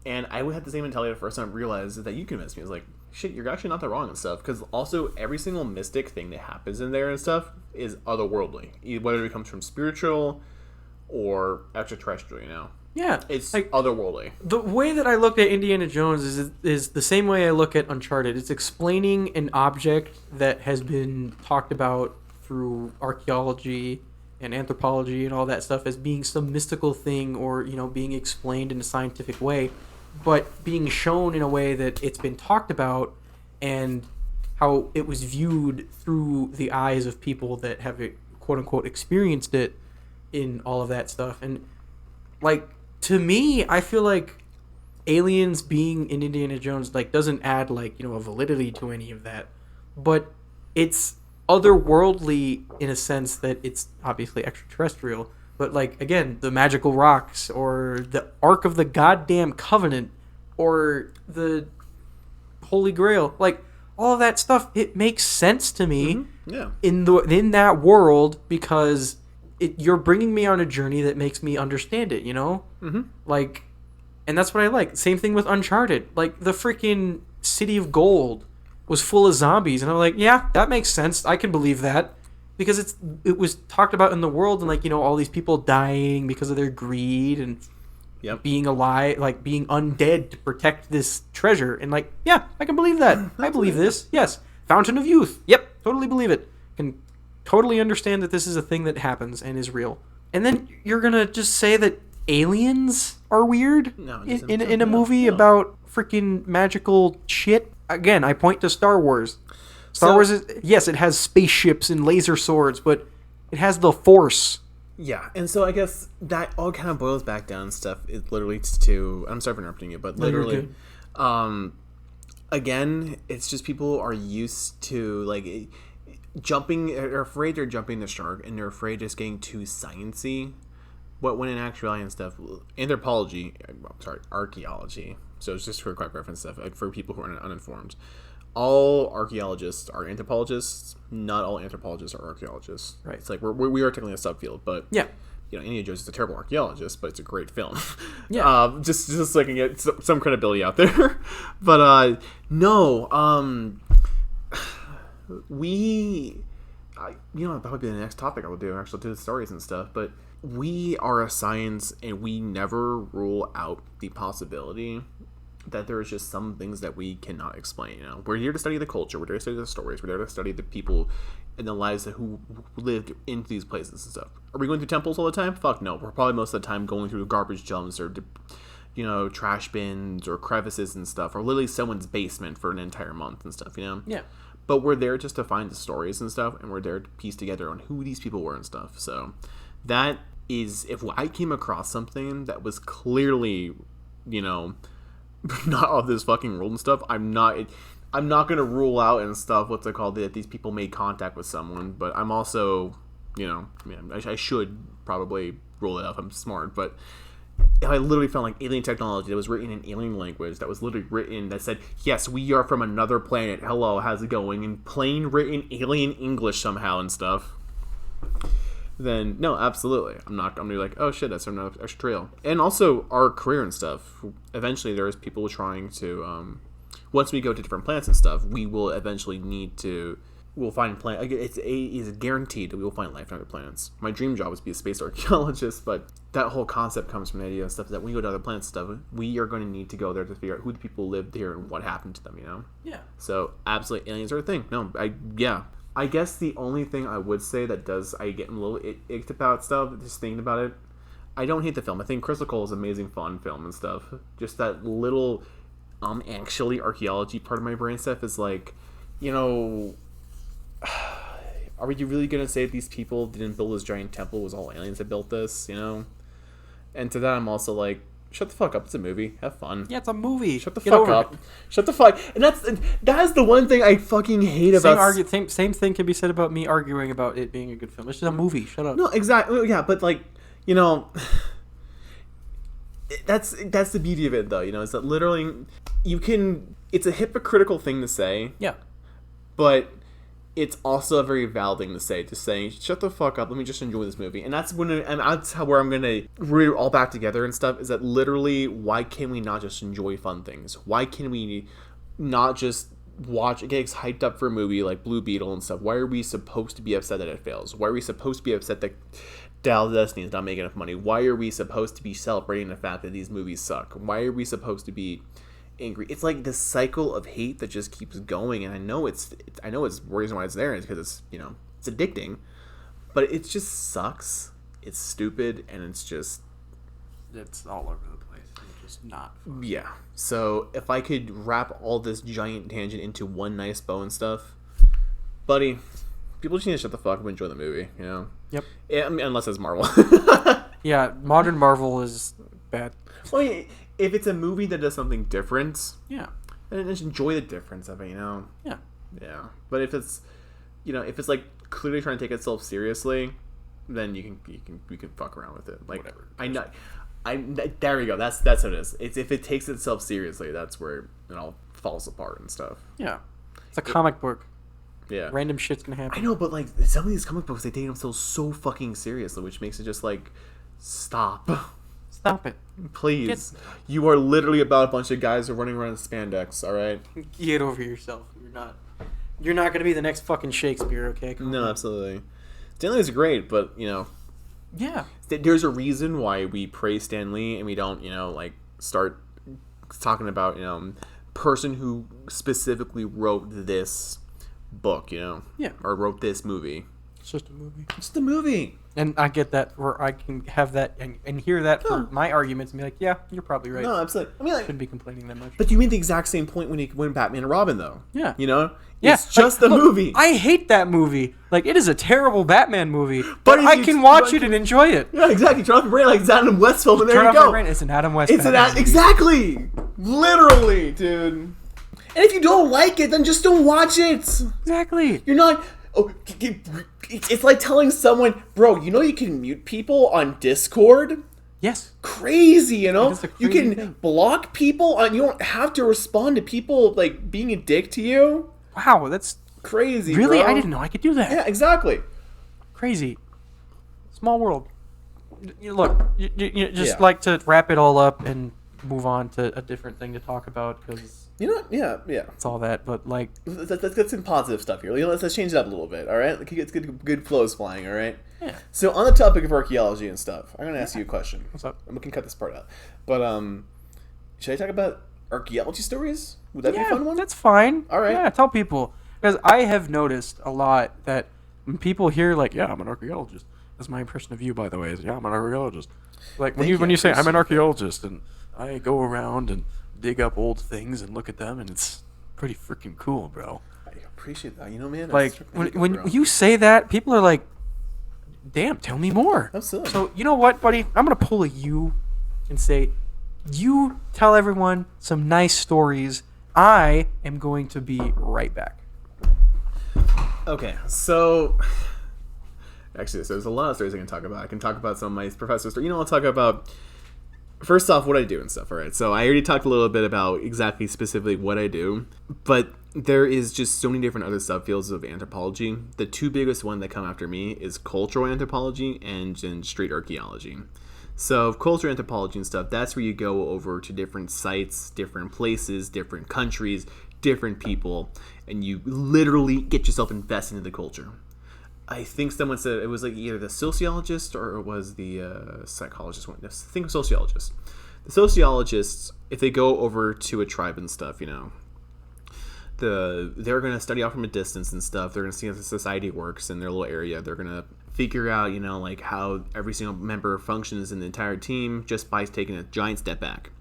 B: and I would have the same mentality the first time I realized that you convinced me. It's like, shit, you're actually not that wrong and stuff. Because also every single mystic thing that happens in there and stuff is otherworldly, whether it comes from spiritual or extraterrestrial. You know.
A: Yeah,
B: it's
A: like,
B: otherworldly.
A: The way that I look at Indiana Jones is the same way I look at Uncharted. It's explaining an object that has been talked about through archaeology and anthropology and all that stuff as being some mystical thing, or, you know, being explained in a scientific way, but being shown in a way that it's been talked about and how it was viewed through the eyes of people that have, quote unquote, experienced it in all of that stuff. And, like, to me, I feel like aliens being in Indiana Jones, like, doesn't add, like, you know, a validity to any of that. But it's otherworldly in a sense that it's obviously extraterrestrial. But, like, again, the magical rocks, or the Ark of the goddamn Covenant, or the Holy Grail, like, all of that stuff, it makes sense to me.
B: Mm-hmm. Yeah.
A: In that world, because you're bringing me on a journey that makes me understand it, you know?
B: Mm-hmm.
A: Like, and that's what I like. Same thing with Uncharted. Like, the freaking City of Gold was full of zombies, and I'm like, yeah, that makes sense. I can believe that. Because it was talked about in the world, and, like, you know, all these people dying because of their greed and being alive, like, being undead to protect this treasure. And, like, yeah, I can believe that. I believe this. Yes. Fountain of Youth. Yep, totally believe it. Can totally understand that this is a thing that happens and is real. And then you're gonna just say that aliens are weird in a movie about freaking magical shit? Again, I point to Star Wars. Star Wars is, yes, it has spaceships and laser swords, but it has the Force.
B: Yeah, and so I guess that all kind of boils back down and stuff. It literally to, I'm sorry for interrupting you, but literally, again, it's just people are used to, like, jumping, are afraid they're jumping the shark, and they're afraid just getting too sciencey. But when in actuality and stuff, archaeology. So it's just for quick reference stuff for people who are uninformed. All archaeologists are anthropologists. Not all anthropologists are archaeologists.
A: Right.
B: It's like we are technically a subfield, but
A: yeah,
B: you know, Indiana Jones is a terrible archaeologist, but it's a great film.
A: Yeah.
B: Just so I can get some credibility out there. But no. That'll probably be the next topic I will do. Actually, do the stories and stuff. But we are a science, and we never rule out the possibility that there is just some things that we cannot explain. You know, we're here to study the culture. We're there to study the stories. We're there to study the people and the lives who lived into these places and stuff. Are we going through temples all the time? Fuck no. We're probably most of the time going through garbage dumps or, you know, trash bins or crevices and stuff, or literally someone's basement for an entire month and stuff. You know.
A: Yeah.
B: But we're there just to find the stories and stuff, and we're there to piece together on who these people were and stuff. So that is, if I came across something that was clearly not of this fucking world and stuff, I'm not gonna rule out and stuff what's it called that these people made contact with someone, but I'm also I should probably rule it out if I'm smart, but if I literally found like alien technology that was written in alien language, that was literally written that said, yes, we are from another planet, hello, how's it going, in plain written alien English somehow and stuff, then no, absolutely, I'm gonna be like, oh shit, that's another extra trail. And also our career and stuff, eventually there's people trying to once we go to different planets and stuff, we will eventually we'll find planets. It's guaranteed that we will find life on other planets. My dream job was to be a space archaeologist, but that whole concept comes from the idea of stuff that when we go to other planets and stuff, we are going to need to go there to figure out who the people lived here and what happened to them,
A: Yeah.
B: So, absolutely, aliens are a thing. No, I guess the only thing I would say that I get a little icked about stuff, just thinking about it, I don't hate the film. I think Crystal Cole is an amazing, fun film and stuff. Just that little, actually archaeology part of my brain stuff is like, are you really going to say that these people didn't build this giant temple, it was all aliens that built this, And to that, I'm also like, shut the fuck up, it's a movie, have fun.
A: Yeah, it's a movie.
B: Shut the fuck up. Shut the fuck. And that is the one thing I fucking hate about...
A: Same thing can be said about me arguing about it being a good film. It's just a movie, shut up.
B: No, exactly, yeah, but like, that's the beauty of it, though, is that literally, it's a hypocritical thing to say.
A: Yeah.
B: But it's also a very valid thing to say, just saying, shut the fuck up, let me just enjoy this movie. And that's where I'm going to root it all back together and stuff, is that literally, why can we not just enjoy fun things? Why can we not just get hyped up for a movie like Blue Beetle and stuff? Why are we supposed to be upset that it fails? Why are we supposed to be upset that Dial of Destiny is not making enough money? Why are we supposed to be celebrating the fact that these movies suck? Why are we supposed to be angry? It's like this cycle of hate that just keeps going, and I know it's the reason why it's there is because it's it's addicting, but it just sucks. It's stupid, and it's
A: all over the place. It's just not fun.
B: Yeah. So if I could wrap all this giant tangent into one nice bow and stuff, buddy, people just need to shut the fuck up and enjoy the movie.
A: Yep.
B: Yeah, unless it's Marvel.
A: Yeah, modern Marvel is bad.
B: Well, if it's a movie that does something different,
A: yeah,
B: then just enjoy the difference of it,
A: Yeah.
B: Yeah. But if it's, if it's like clearly trying to take itself seriously, then you can fuck around with it. Like,
A: whatever.
B: There we go. That's what it is. It's if it takes itself seriously, that's where it all falls apart and stuff.
A: Yeah. It's a comic book.
B: Yeah.
A: Random shit's gonna happen.
B: I know, but like some of these comic books, they take themselves so fucking seriously, which makes it just like, stop.
A: Stop it.
B: Please. You are literally about a bunch of guys who are running around in spandex, alright?
A: Get over yourself. You're not gonna be the next fucking Shakespeare, okay?
B: No, absolutely. Stan Lee's great, but,
A: Yeah.
B: There's a reason why we praise Stan Lee and we don't, start talking about, person who specifically wrote this book,
A: Yeah.
B: or wrote this movie.
A: It's just a movie.
B: It's the movie.
A: And I get that, where I can have that and hear that for my arguments and be like, yeah, you're probably right.
B: No, absolutely. I mean, like,
A: shouldn't be complaining that much.
B: But you made the exact same point when Batman and Robin, though.
A: Yeah.
B: It's just a movie.
A: I hate that movie. Like, it is a terrible Batman movie, but I can watch it and enjoy it.
B: Yeah, exactly. Turn off your brain like it's Adam West film, and there you go.
A: It's an Adam West.
B: Exactly. Literally, dude. And if you don't like it, then just don't watch it.
A: Exactly.
B: You're not. Oh, it's like telling someone, bro, you can mute people on Discord?
A: Yes.
B: Crazy,
A: You
B: can block people on. You don't have to respond to people like being a dick to you.
A: Wow, that's
B: crazy.
A: Really,
B: bro.
A: I didn't know I could do that.
B: Yeah, exactly.
A: Crazy. Small world. Look, you just like to wrap it all up and move on to a different thing to talk about because.
B: Yeah.
A: It's all that, but like...
B: Let's get some positive stuff here. Let's change it up a little bit, all right? Let's get good flows flying, all right?
A: Yeah.
B: So on the topic of archaeology and stuff, I'm going to ask you a question.
A: What's up?
B: We can cut this part out. But should I talk about archaeology stories? Would that be a fun one?
A: That's fine.
B: All right.
A: Yeah, tell people. Because I have noticed a lot that when people hear, like, yeah, I'm an archaeologist. That's my impression of you, by the way, is, yeah, I'm an archaeologist. Like, when you say, I'm an archaeologist, and I go around and dig up old things and look at them, and it's pretty freaking cool, bro.
B: I appreciate that. Man.
A: Like, when you say that, people are like, damn, tell me more.
B: Absolutely.
A: So, you know what, buddy? I'm going to pull a you and say, you tell everyone some nice stories. I am going to be right back.
B: Okay, so actually, so there's a lot of stories I can talk about. I can talk about some of my professor stories. I'll talk about first off what I do and stuff. All right, so I already talked a little bit about exactly specifically what I do, but there is just so many different other subfields of anthropology. The two biggest one that come after me is cultural anthropology and then street archaeology. So cultural anthropology and stuff, that's where you go over to different sites, different places, different countries, different people, and you literally get yourself invested into the culture. I think someone said it was like either the sociologist or it was the psychologist. I think sociologist. The sociologists, if they go over to a tribe and stuff, they're going to study out from a distance and stuff. They're going to see how the society works in their little area. They're going to figure out, like how every single member functions in the entire team just by taking a giant step back.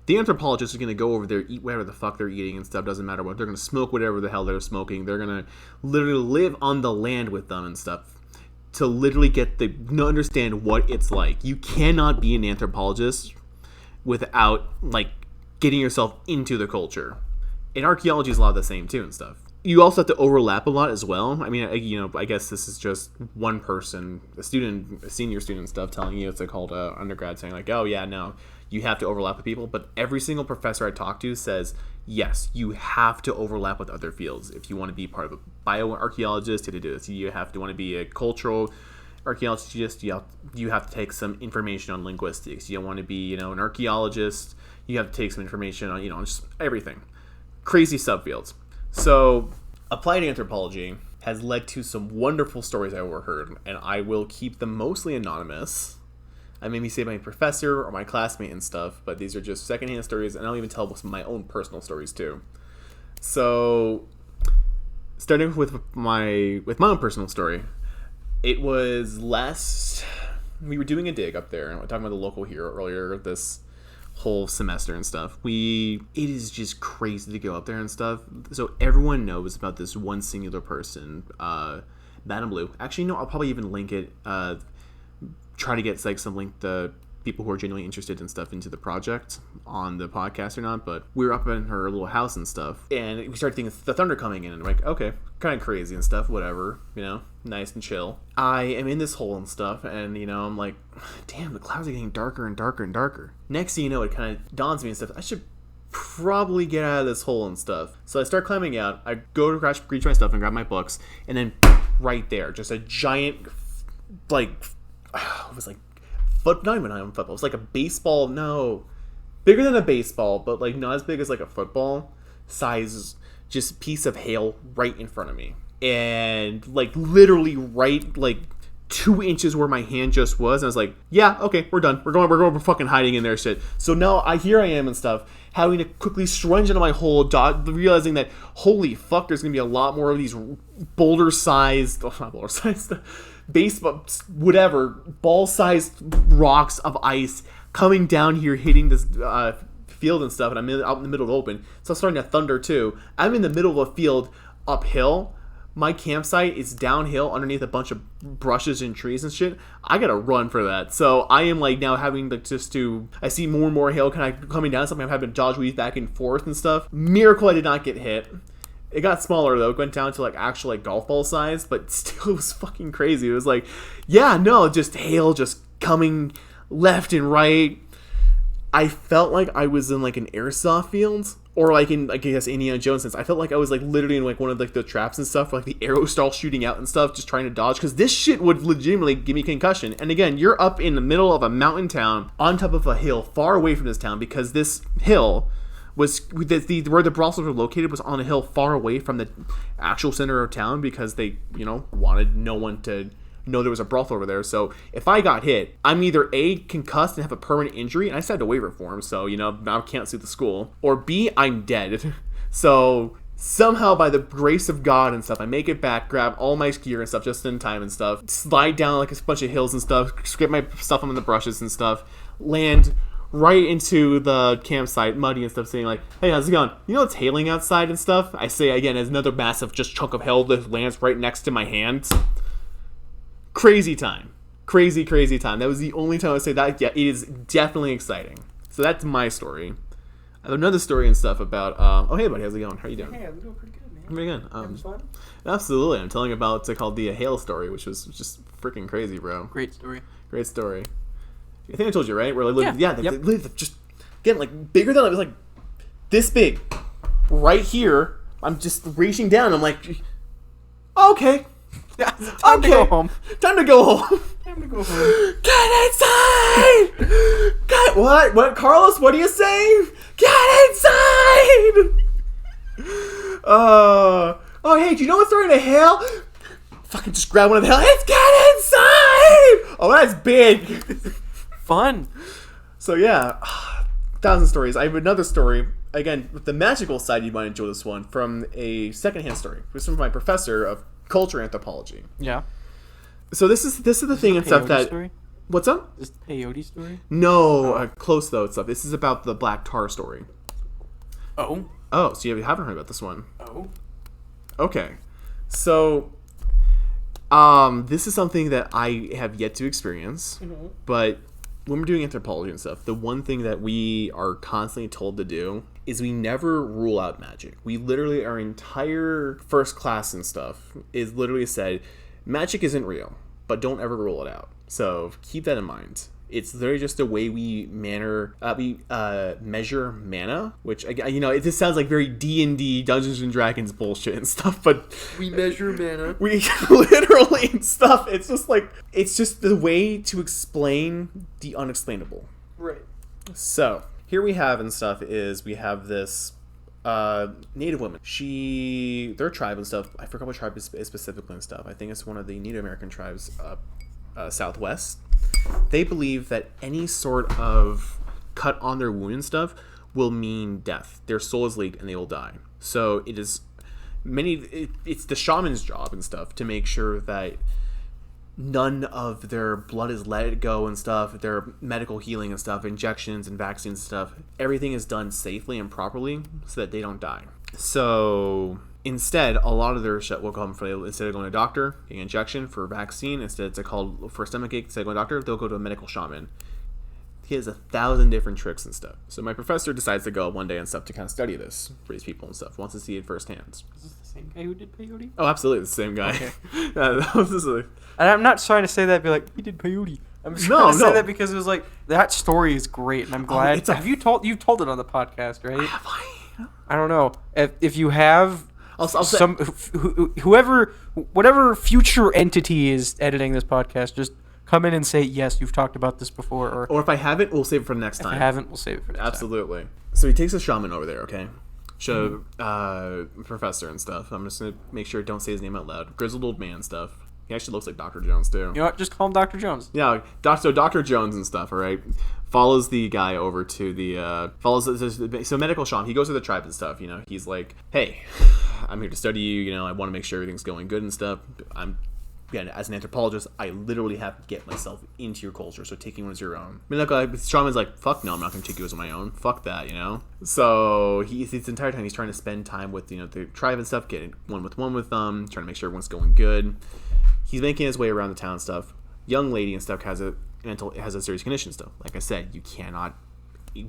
B: The anthropologist is going to go over there, eat whatever the fuck they're eating and stuff. Doesn't matter what. They're going to smoke whatever the hell they're smoking. They're going to literally live on the land with them and stuff to literally understand what it's like. You cannot be an anthropologist without, getting yourself into the culture. And archaeology is a lot of the same, too, and stuff. You also have to overlap a lot as well. I mean, I guess this is just one person, a senior student stuff, telling you it's called undergrad, saying oh yeah, no, you have to overlap with people. But every single professor I talk to says, yes, you have to overlap with other fields if you want to be part of a bioarchaeologist. To do this, you have to want to be a cultural archaeologist. You have to take some information on linguistics. You want to be an archaeologist. You have to take some information on just everything. Crazy subfields. So, applied anthropology has led to some wonderful stories I've overheard, and I will keep them mostly anonymous. I maybe say my professor or my classmate and stuff, but these are just secondhand stories, and I'll even tell some of my own personal stories too. So, starting with my own personal story, it was we were doing a dig up there, and we were talking about the local hero earlier this whole semester and stuff. It is just crazy to go up there and stuff. So everyone knows about this one singular person, Madame Blue. Actually, no, I'll probably even link it. Try to get some link to people who are genuinely interested in stuff into the project on the podcast or not. But we were up in her little house and stuff, and we started thinking the thunder coming in, and I'm okay, kind of crazy and stuff, whatever, nice and chill. I am in this hole and stuff, and I'm like, damn, the clouds are getting darker and darker and darker. Next thing you know, it kind of dawns me and stuff, I should probably get out of this hole and stuff. So I start climbing out. I go to reach my stuff and grab my books, and then right there, just a giant, it was not even a football. It was like a baseball. No, bigger than a baseball, but not as big as a football size. Just piece of hail right in front of me, and literally right 2 inches where my hand just was. And I was like, yeah, okay, we're done. We're fucking hiding in there, shit. So now here I am and stuff, having to quickly scrunch into my hole, realizing that holy fuck, there's gonna be a lot more of these boulder-sized, not boulder-sized, baseball, whatever, ball-sized rocks of ice coming down here, hitting this field and stuff, and I'm out in the middle of the open. So it's starting to thunder too. I'm in the middle of a field uphill. My campsite is downhill underneath a bunch of brushes and trees and shit. I gotta run for that. So I am now having I see more and more hail kind of coming down. Something I'm having to dodge weave back and forth and stuff. Miracle I did not get hit. It got smaller though. It went down to actual golf ball size, but still it was fucking crazy. It was just hail just coming left and right. I felt like I was in an airsoft field, or in I guess Indiana Jones sense. I felt like I was literally in one of the traps and stuff, the arrow stall shooting out and stuff, just trying to dodge, because this shit would legitimately give me concussion. And again, you're up in the middle of a mountain town on top of a hill far away from this town, because this hill was where the brothels were located was on a hill far away from the actual center of town, because they wanted no one to know there was a brothel over there. So if I got hit, I'm either A, concussed and have a permanent injury, and I still had to waiver for him, so now I can't sue the school, or B, I'm dead. So somehow by the grace of God and stuff, I make it back, grab all my gear and stuff just in time and stuff, slide down a bunch of hills and stuff, scrape my stuff on the brushes and stuff, land right into the campsite, muddy and stuff, saying hey, how's it going? It's hailing outside and stuff. I say again, as another massive just chunk of hail that lands right next to my hand. Crazy time. Crazy time. That was the only time I would say that. Yeah, it is definitely exciting. So that's my story. I have another story and stuff about. Oh, hey, buddy, how's it going? How you doing?
A: Hey, I'm doing pretty good, man.
B: Pretty good.
A: Having fun?
B: Absolutely. I'm telling you about it's called the Hail story, which was just freaking crazy, bro.
A: Great story.
B: Great story. I think I told you, right? Where they lived,
A: Yeah.
B: they lived just again like bigger than it was like this big, right here. I'm just reaching down. I'm like, okay,
A: Time to go home.
B: Time to go home.
A: Time to go home.
B: Get inside! Get what? Carlos? What are you saying? Get inside! Oh, hey, do you know what's starting to hail? Fucking just grab one of the hail. Let's get inside! Oh, that's big.
A: Fun.
B: So yeah, 1,000 stories. I have another story. Again, with the magical side, you might enjoy this one from a secondhand story. This is from my professor of culture anthropology.
A: Yeah.
B: So this is the thing and stuff that.
A: Story?
B: What's up?
A: Is this the peyote story?
B: No, close though. Stuff. This is about the black tar story.
A: Oh.
B: Oh, so you haven't heard about this one?
A: Oh.
B: Okay, so this is something that I have yet to experience, but when we're doing anthropology and stuff, the one thing that we are constantly told to do is we never rule out magic. We literally, our entire first class and stuff is literally said, magic isn't real, but don't ever rule it out. So keep that in mind. It's literally just the way we measure mana, which it just sounds like very D&D, Dungeons and Dragons bullshit and stuff. But
A: we measure mana.
B: We literally and stuff. It's just the way to explain the unexplainable.
A: Right.
B: So here we have and stuff is we have this Native woman. Their tribe and stuff. I forgot what tribe is specifically and stuff. I think it's one of the Native American tribes southwest. They believe that any sort of cut on their wound and stuff will mean death. Their soul is leaked and they will die. So it's the shaman's job and stuff to make sure that none of their blood is let go and stuff, their medical healing and stuff, injections and vaccines and stuff, everything is done safely and properly so that they don't die. So instead, a lot of their shit will come from, instead of going to a doctor, getting an injection for a vaccine, instead it's called for a stomachache, instead of going to a doctor, they'll go to a medical shaman. He has 1,000 different tricks and stuff. So my professor decides to go one day and stuff to kind of study this for these people and stuff, wants to see it firsthand.
A: Is this the same guy who did peyote?
B: Oh, absolutely, the same guy.
A: Okay.
B: And
A: I'm not trying to say that be like, he did peyote. I'm just trying to say that because it was like, that story is great, and I'm glad. You've told it on the podcast, right?
B: Have I?
A: I don't know. If you have...
B: I'll
A: some whatever future entity is editing this podcast, just come in and say yes, you've talked about this before,
B: or if I haven't, we'll save it for the next time.
A: If I haven't, we'll save it for next
B: Absolutely. Time. So he takes a shaman over there, okay? Professor and stuff. I'm just gonna make sure I don't say his name out loud. Grizzled old man stuff. He actually looks like Dr. Jones too.
A: You know what? Just call him Dr. Jones.
B: Yeah, Dr. Jones and stuff. All right, follows the guy over to the so medical shaman. He goes to the tribe and stuff. He's like, hey, I'm here to study you. I want to make sure everything's going good and stuff. As an anthropologist, I literally have to get myself into your culture, so taking one as your own. Shaman's like, fuck no, I'm not going to take you as my own. Fuck that, So this entire time he's trying to spend time with, the tribe and stuff, getting one with them, trying to make sure everyone's going good. He's making his way around the town and stuff. Young lady and stuff has a serious condition stuff. Like I said, you cannot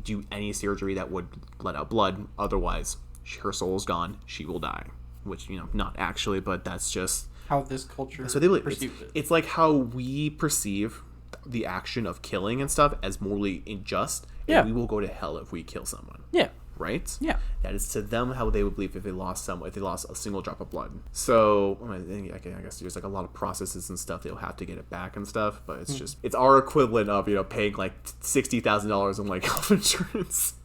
B: do any surgery that would let out blood. Otherwise, her soul is gone. She will die. Which, not actually, but that's just
A: how this culture
B: perceives it. It's like how we perceive the action of killing and stuff as morally unjust.
A: Yeah.
B: And we will go to hell if we kill someone.
A: Yeah.
B: Right?
A: Yeah.
B: That is to them how they would believe if they lost a single drop of blood. So I guess there's like a lot of processes and stuff they'll have to get it back and stuff, but it's our equivalent of paying like $60,000 in like health insurance.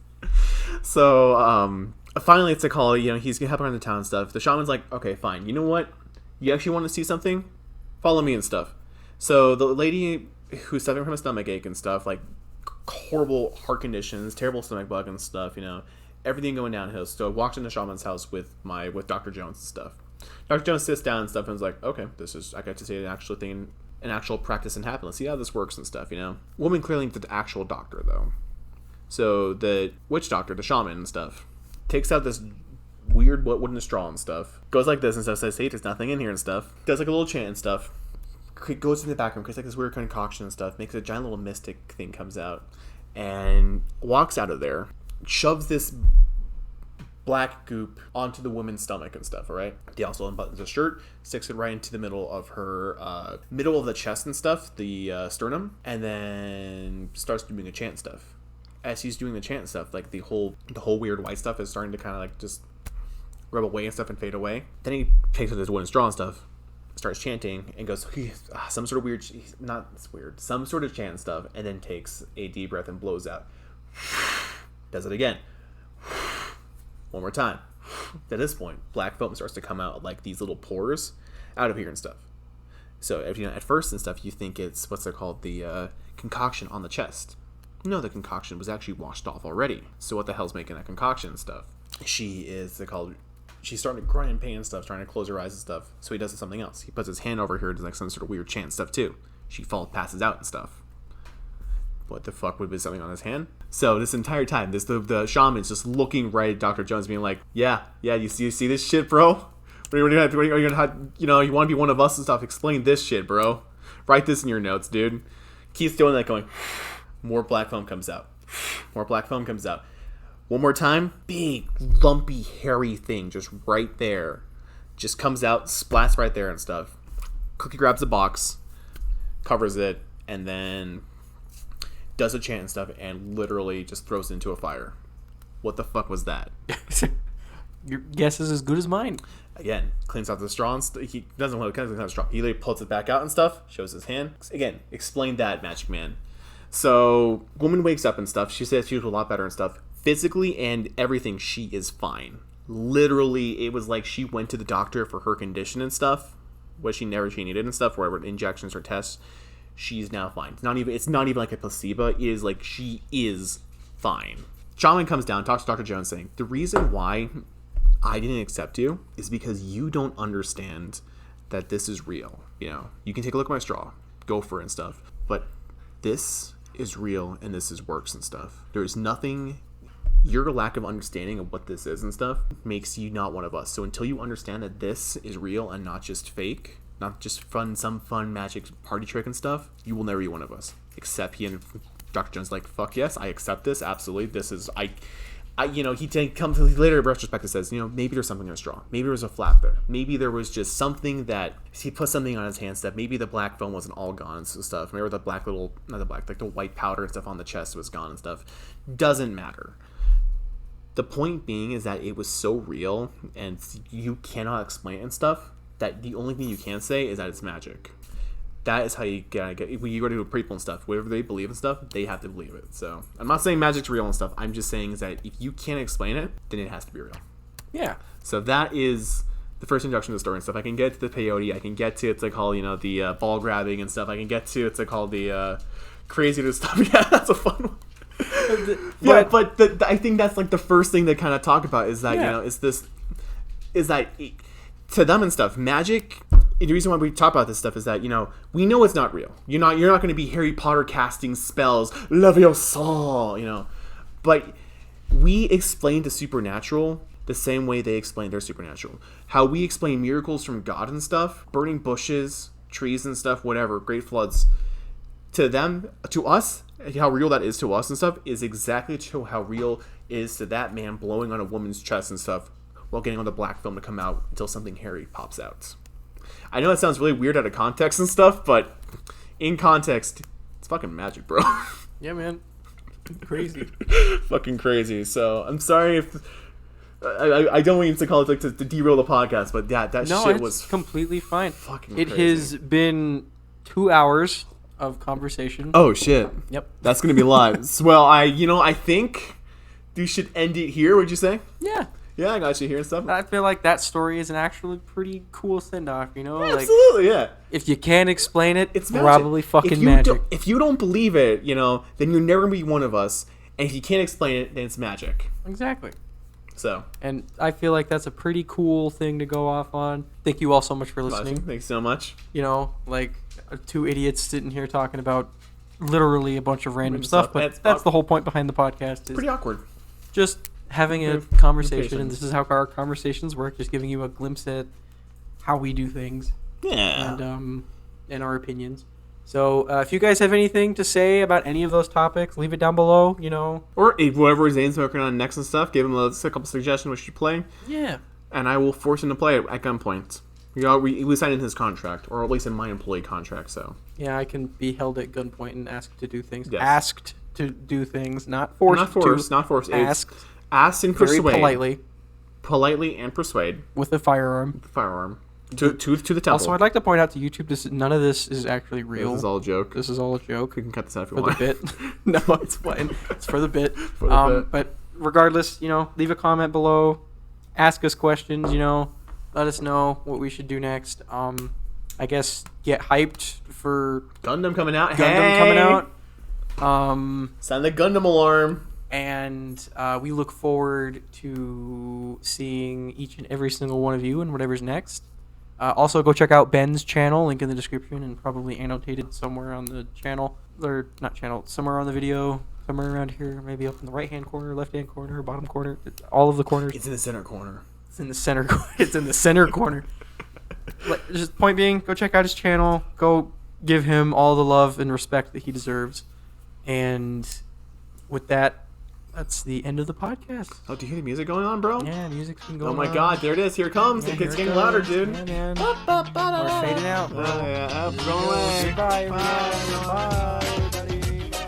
B: So finally it's a call. He's gonna help around the town and stuff. The shaman's like, okay, fine. You know what? You actually want to see something? Follow me and stuff. So the lady who's suffering from a stomach ache and stuff, like horrible heart conditions, terrible stomach bug and stuff, everything going downhill. So I walked into the shaman's house with Dr. Jones and stuff. Dr. Jones sits down and stuff and is like, okay, I got to see an actual thing, an actual practice and happen. Let's see how this works and stuff, Woman clearly the actual doctor though. So the witch doctor, the shaman and stuff, takes out this weird wooden straw and stuff, goes like this and stuff, says, hey, there's nothing in here and stuff, does like a little chant and stuff, goes in the back room, creates like this weird concoction and stuff, makes a giant little mystic thing comes out, and walks out of there, shoves this black goop onto the woman's stomach and stuff, all right? He also unbuttons the shirt, sticks it right into the middle of her, middle of the chest and stuff, the sternum, and then starts doing a chant stuff. As he's doing the chant stuff, like the whole weird white stuff is starting to kind of like just rub away and stuff and fade away. Then he takes out his wooden straw and stuff, starts chanting, and goes, some sort of weird, some sort of chant stuff, and then takes a deep breath and blows out. Does it again. One more time. At this point, black foam starts to come out like these little pores out of here and stuff. So at first and stuff, you think it's what's called the concoction on the chest. No, the concoction was actually washed off already. So what the hell's making that concoction and stuff? She's starting to cry in pain and stuff, trying to close her eyes and stuff. So he does something else. He puts his hand over here, does like some sort of weird chant stuff too. She passes out and stuff. What the fuck would be something on his hand? So this entire time, the shaman's just looking right at Dr. Jones, being like, yeah, you see this shit, bro? You want to be one of us and stuff? Explain this shit, bro. Write this in your notes, dude. Keeps doing that, going. More black foam comes out. More black foam comes out. One more time, big, lumpy, hairy thing just right there. Just comes out, splats right there and stuff. Cookie grabs a box, covers it, and then does a chant and stuff, and literally just throws it into a fire. What the fuck was that?
A: Your guess is as good as mine.
B: Again, cleans out the straw and he doesn't want to clean out the straw. He literally pulls it back out and stuff, shows his hand. Again, explain that, Magic Man. So, woman wakes up and stuff. She says she feels a lot better and stuff. Physically and everything, she is fine. Literally, it was like she went to the doctor for her condition and stuff, what she needed and stuff, wherever injections or tests. She's now fine. It's not even like a placebo. It is like she is fine. Shaman comes down, talks to Dr. Jones, saying, the reason why I didn't accept you is because you don't understand that this is real. You can take a look at my straw, go for it and stuff, but this is real and this is works and stuff. There's nothing, your lack of understanding of what this is and stuff makes you not one of us. So until you understand that this is real and not just fake, not just some fun magic party trick and stuff, you will never be one of us. Except he and Dr. Jones like, fuck yes, I accept this, absolutely. This is, he comes later in retrospect, says, maybe there's something in the straw. Maybe there was a flap there. Maybe there was just something that he put something on his hand stuff. Maybe the black foam wasn't all gone and stuff. Maybe the the white powder and stuff on the chest was gone and stuff. Doesn't matter. The point being is that it was so real and you cannot explain it and stuff that the only thing you can say is that it's magic. That is how you get when you go to people and stuff, whatever they believe and stuff, they have to believe it. So I'm not saying magic's real and stuff. I'm just saying is that if you can't explain it, then it has to be real.
A: Yeah.
B: So that is the first introduction to the story and stuff. I can get to the peyote. I can get to the ball grabbing and stuff. I can get to the craziness stuff. Yeah, that's a fun one. I think that's like the first thing they kind of talk about is that to them and stuff, magic. The reason why we talk about this stuff is that, we know it's not real. You're not going to be Harry Potter casting spells, Leviosa, but we explain the supernatural the same way they explain their supernatural. How we explain miracles from God and stuff, burning bushes, trees and stuff, whatever, great floods, to them, to us, how real that is to us and stuff is exactly how real is to that man blowing on a woman's chest and stuff while getting on the black film to come out until something hairy pops out. I know that sounds really weird out of context and stuff, but in context, it's fucking magic, bro.
A: Yeah, man. Crazy.
B: Fucking crazy. So, I'm sorry if... I don't want you to call it to derail the podcast, but shit was...
A: completely fine.
B: Fucking
A: crazy. It has been 2 hours of conversation.
B: Oh, shit.
A: Yep.
B: That's going to be live. Well, I think you should end it here, would you say?
A: Yeah.
B: Yeah, I got you here and stuff.
A: I feel like that story is an actually pretty cool send-off,
B: Yeah, absolutely, yeah.
A: If you can't explain it,
B: it's
A: probably fucking magic.
B: If you don't believe it, then you're never going to be one of us. And if you can't explain it, then it's magic.
A: Exactly.
B: So.
A: And I feel like that's a pretty cool thing to go off on. Thank you all so much for listening.
B: Thanks so much.
A: Two idiots sitting here talking about literally a bunch of random stuff, but that's the whole point behind the podcast. Is
B: pretty awkward.
A: Just having a conversation, and this is how our conversations work, just giving you a glimpse at how we do things.
B: Yeah.
A: And our opinions. So if you guys have anything to say about any of those topics, leave it down below.
B: Or if whatever Zane's working on next and stuff, give him a couple suggestions what you should play.
A: Yeah.
B: And I will force him to play it at gunpoint. We signed in his contract, or at least in my employee contract. So
A: yeah, I can be held at gunpoint and asked to do things.
B: Yes.
A: Asked to do things, not forced.
B: Not forced.
A: Asked.
B: Asked and
A: Very
B: persuade. Politely and persuade.
A: With a firearm.
B: To the temple.
A: Also, I'd like to point out to YouTube, none of this is actually real.
B: This is all a joke.
A: This is all a joke.
B: We can cut this out if you
A: for
B: want.
A: the bit. No, it's fine. It's for the bit.
B: Bit.
A: But regardless, leave a comment below. Ask us questions. Let us know what we should do next. I guess get hyped for
B: Gundam coming out.
A: coming out.
B: Sound the Gundam alarm.
A: And we look forward to seeing each and every single one of you and whatever's next. Also, go check out Ben's channel, link in the description and probably annotated somewhere on the channel. Or not channel, somewhere on the video, somewhere around here, maybe up in the right-hand corner, left-hand corner, bottom corner, all of the corners.
B: It's in the center corner.
A: It's in the center. It's in the center corner. Just point being, go check out his channel. Go give him all the love and respect that he deserves. And with that, that's the end of the podcast.
B: Oh, do you hear the music going on, bro?
A: Yeah, music's been going on.
B: Oh my God, there it is. Here it comes.
A: Yeah,
B: It's
A: here
B: getting
A: it
B: louder,
A: goes.
B: dude.
A: Yeah, man. We're fading out, bro.
B: Yeah, going away.
A: Goodbye, everyone.
B: Bye.
A: Bye, everybody. Bye.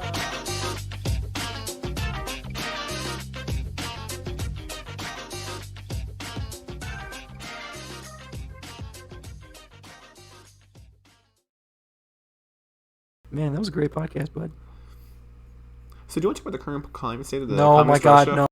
A: Man, that was a great podcast, bud.
B: So do you want to talk about the current climate state of the
A: No, my
B: Communist
A: God,
B: Russia?
A: no.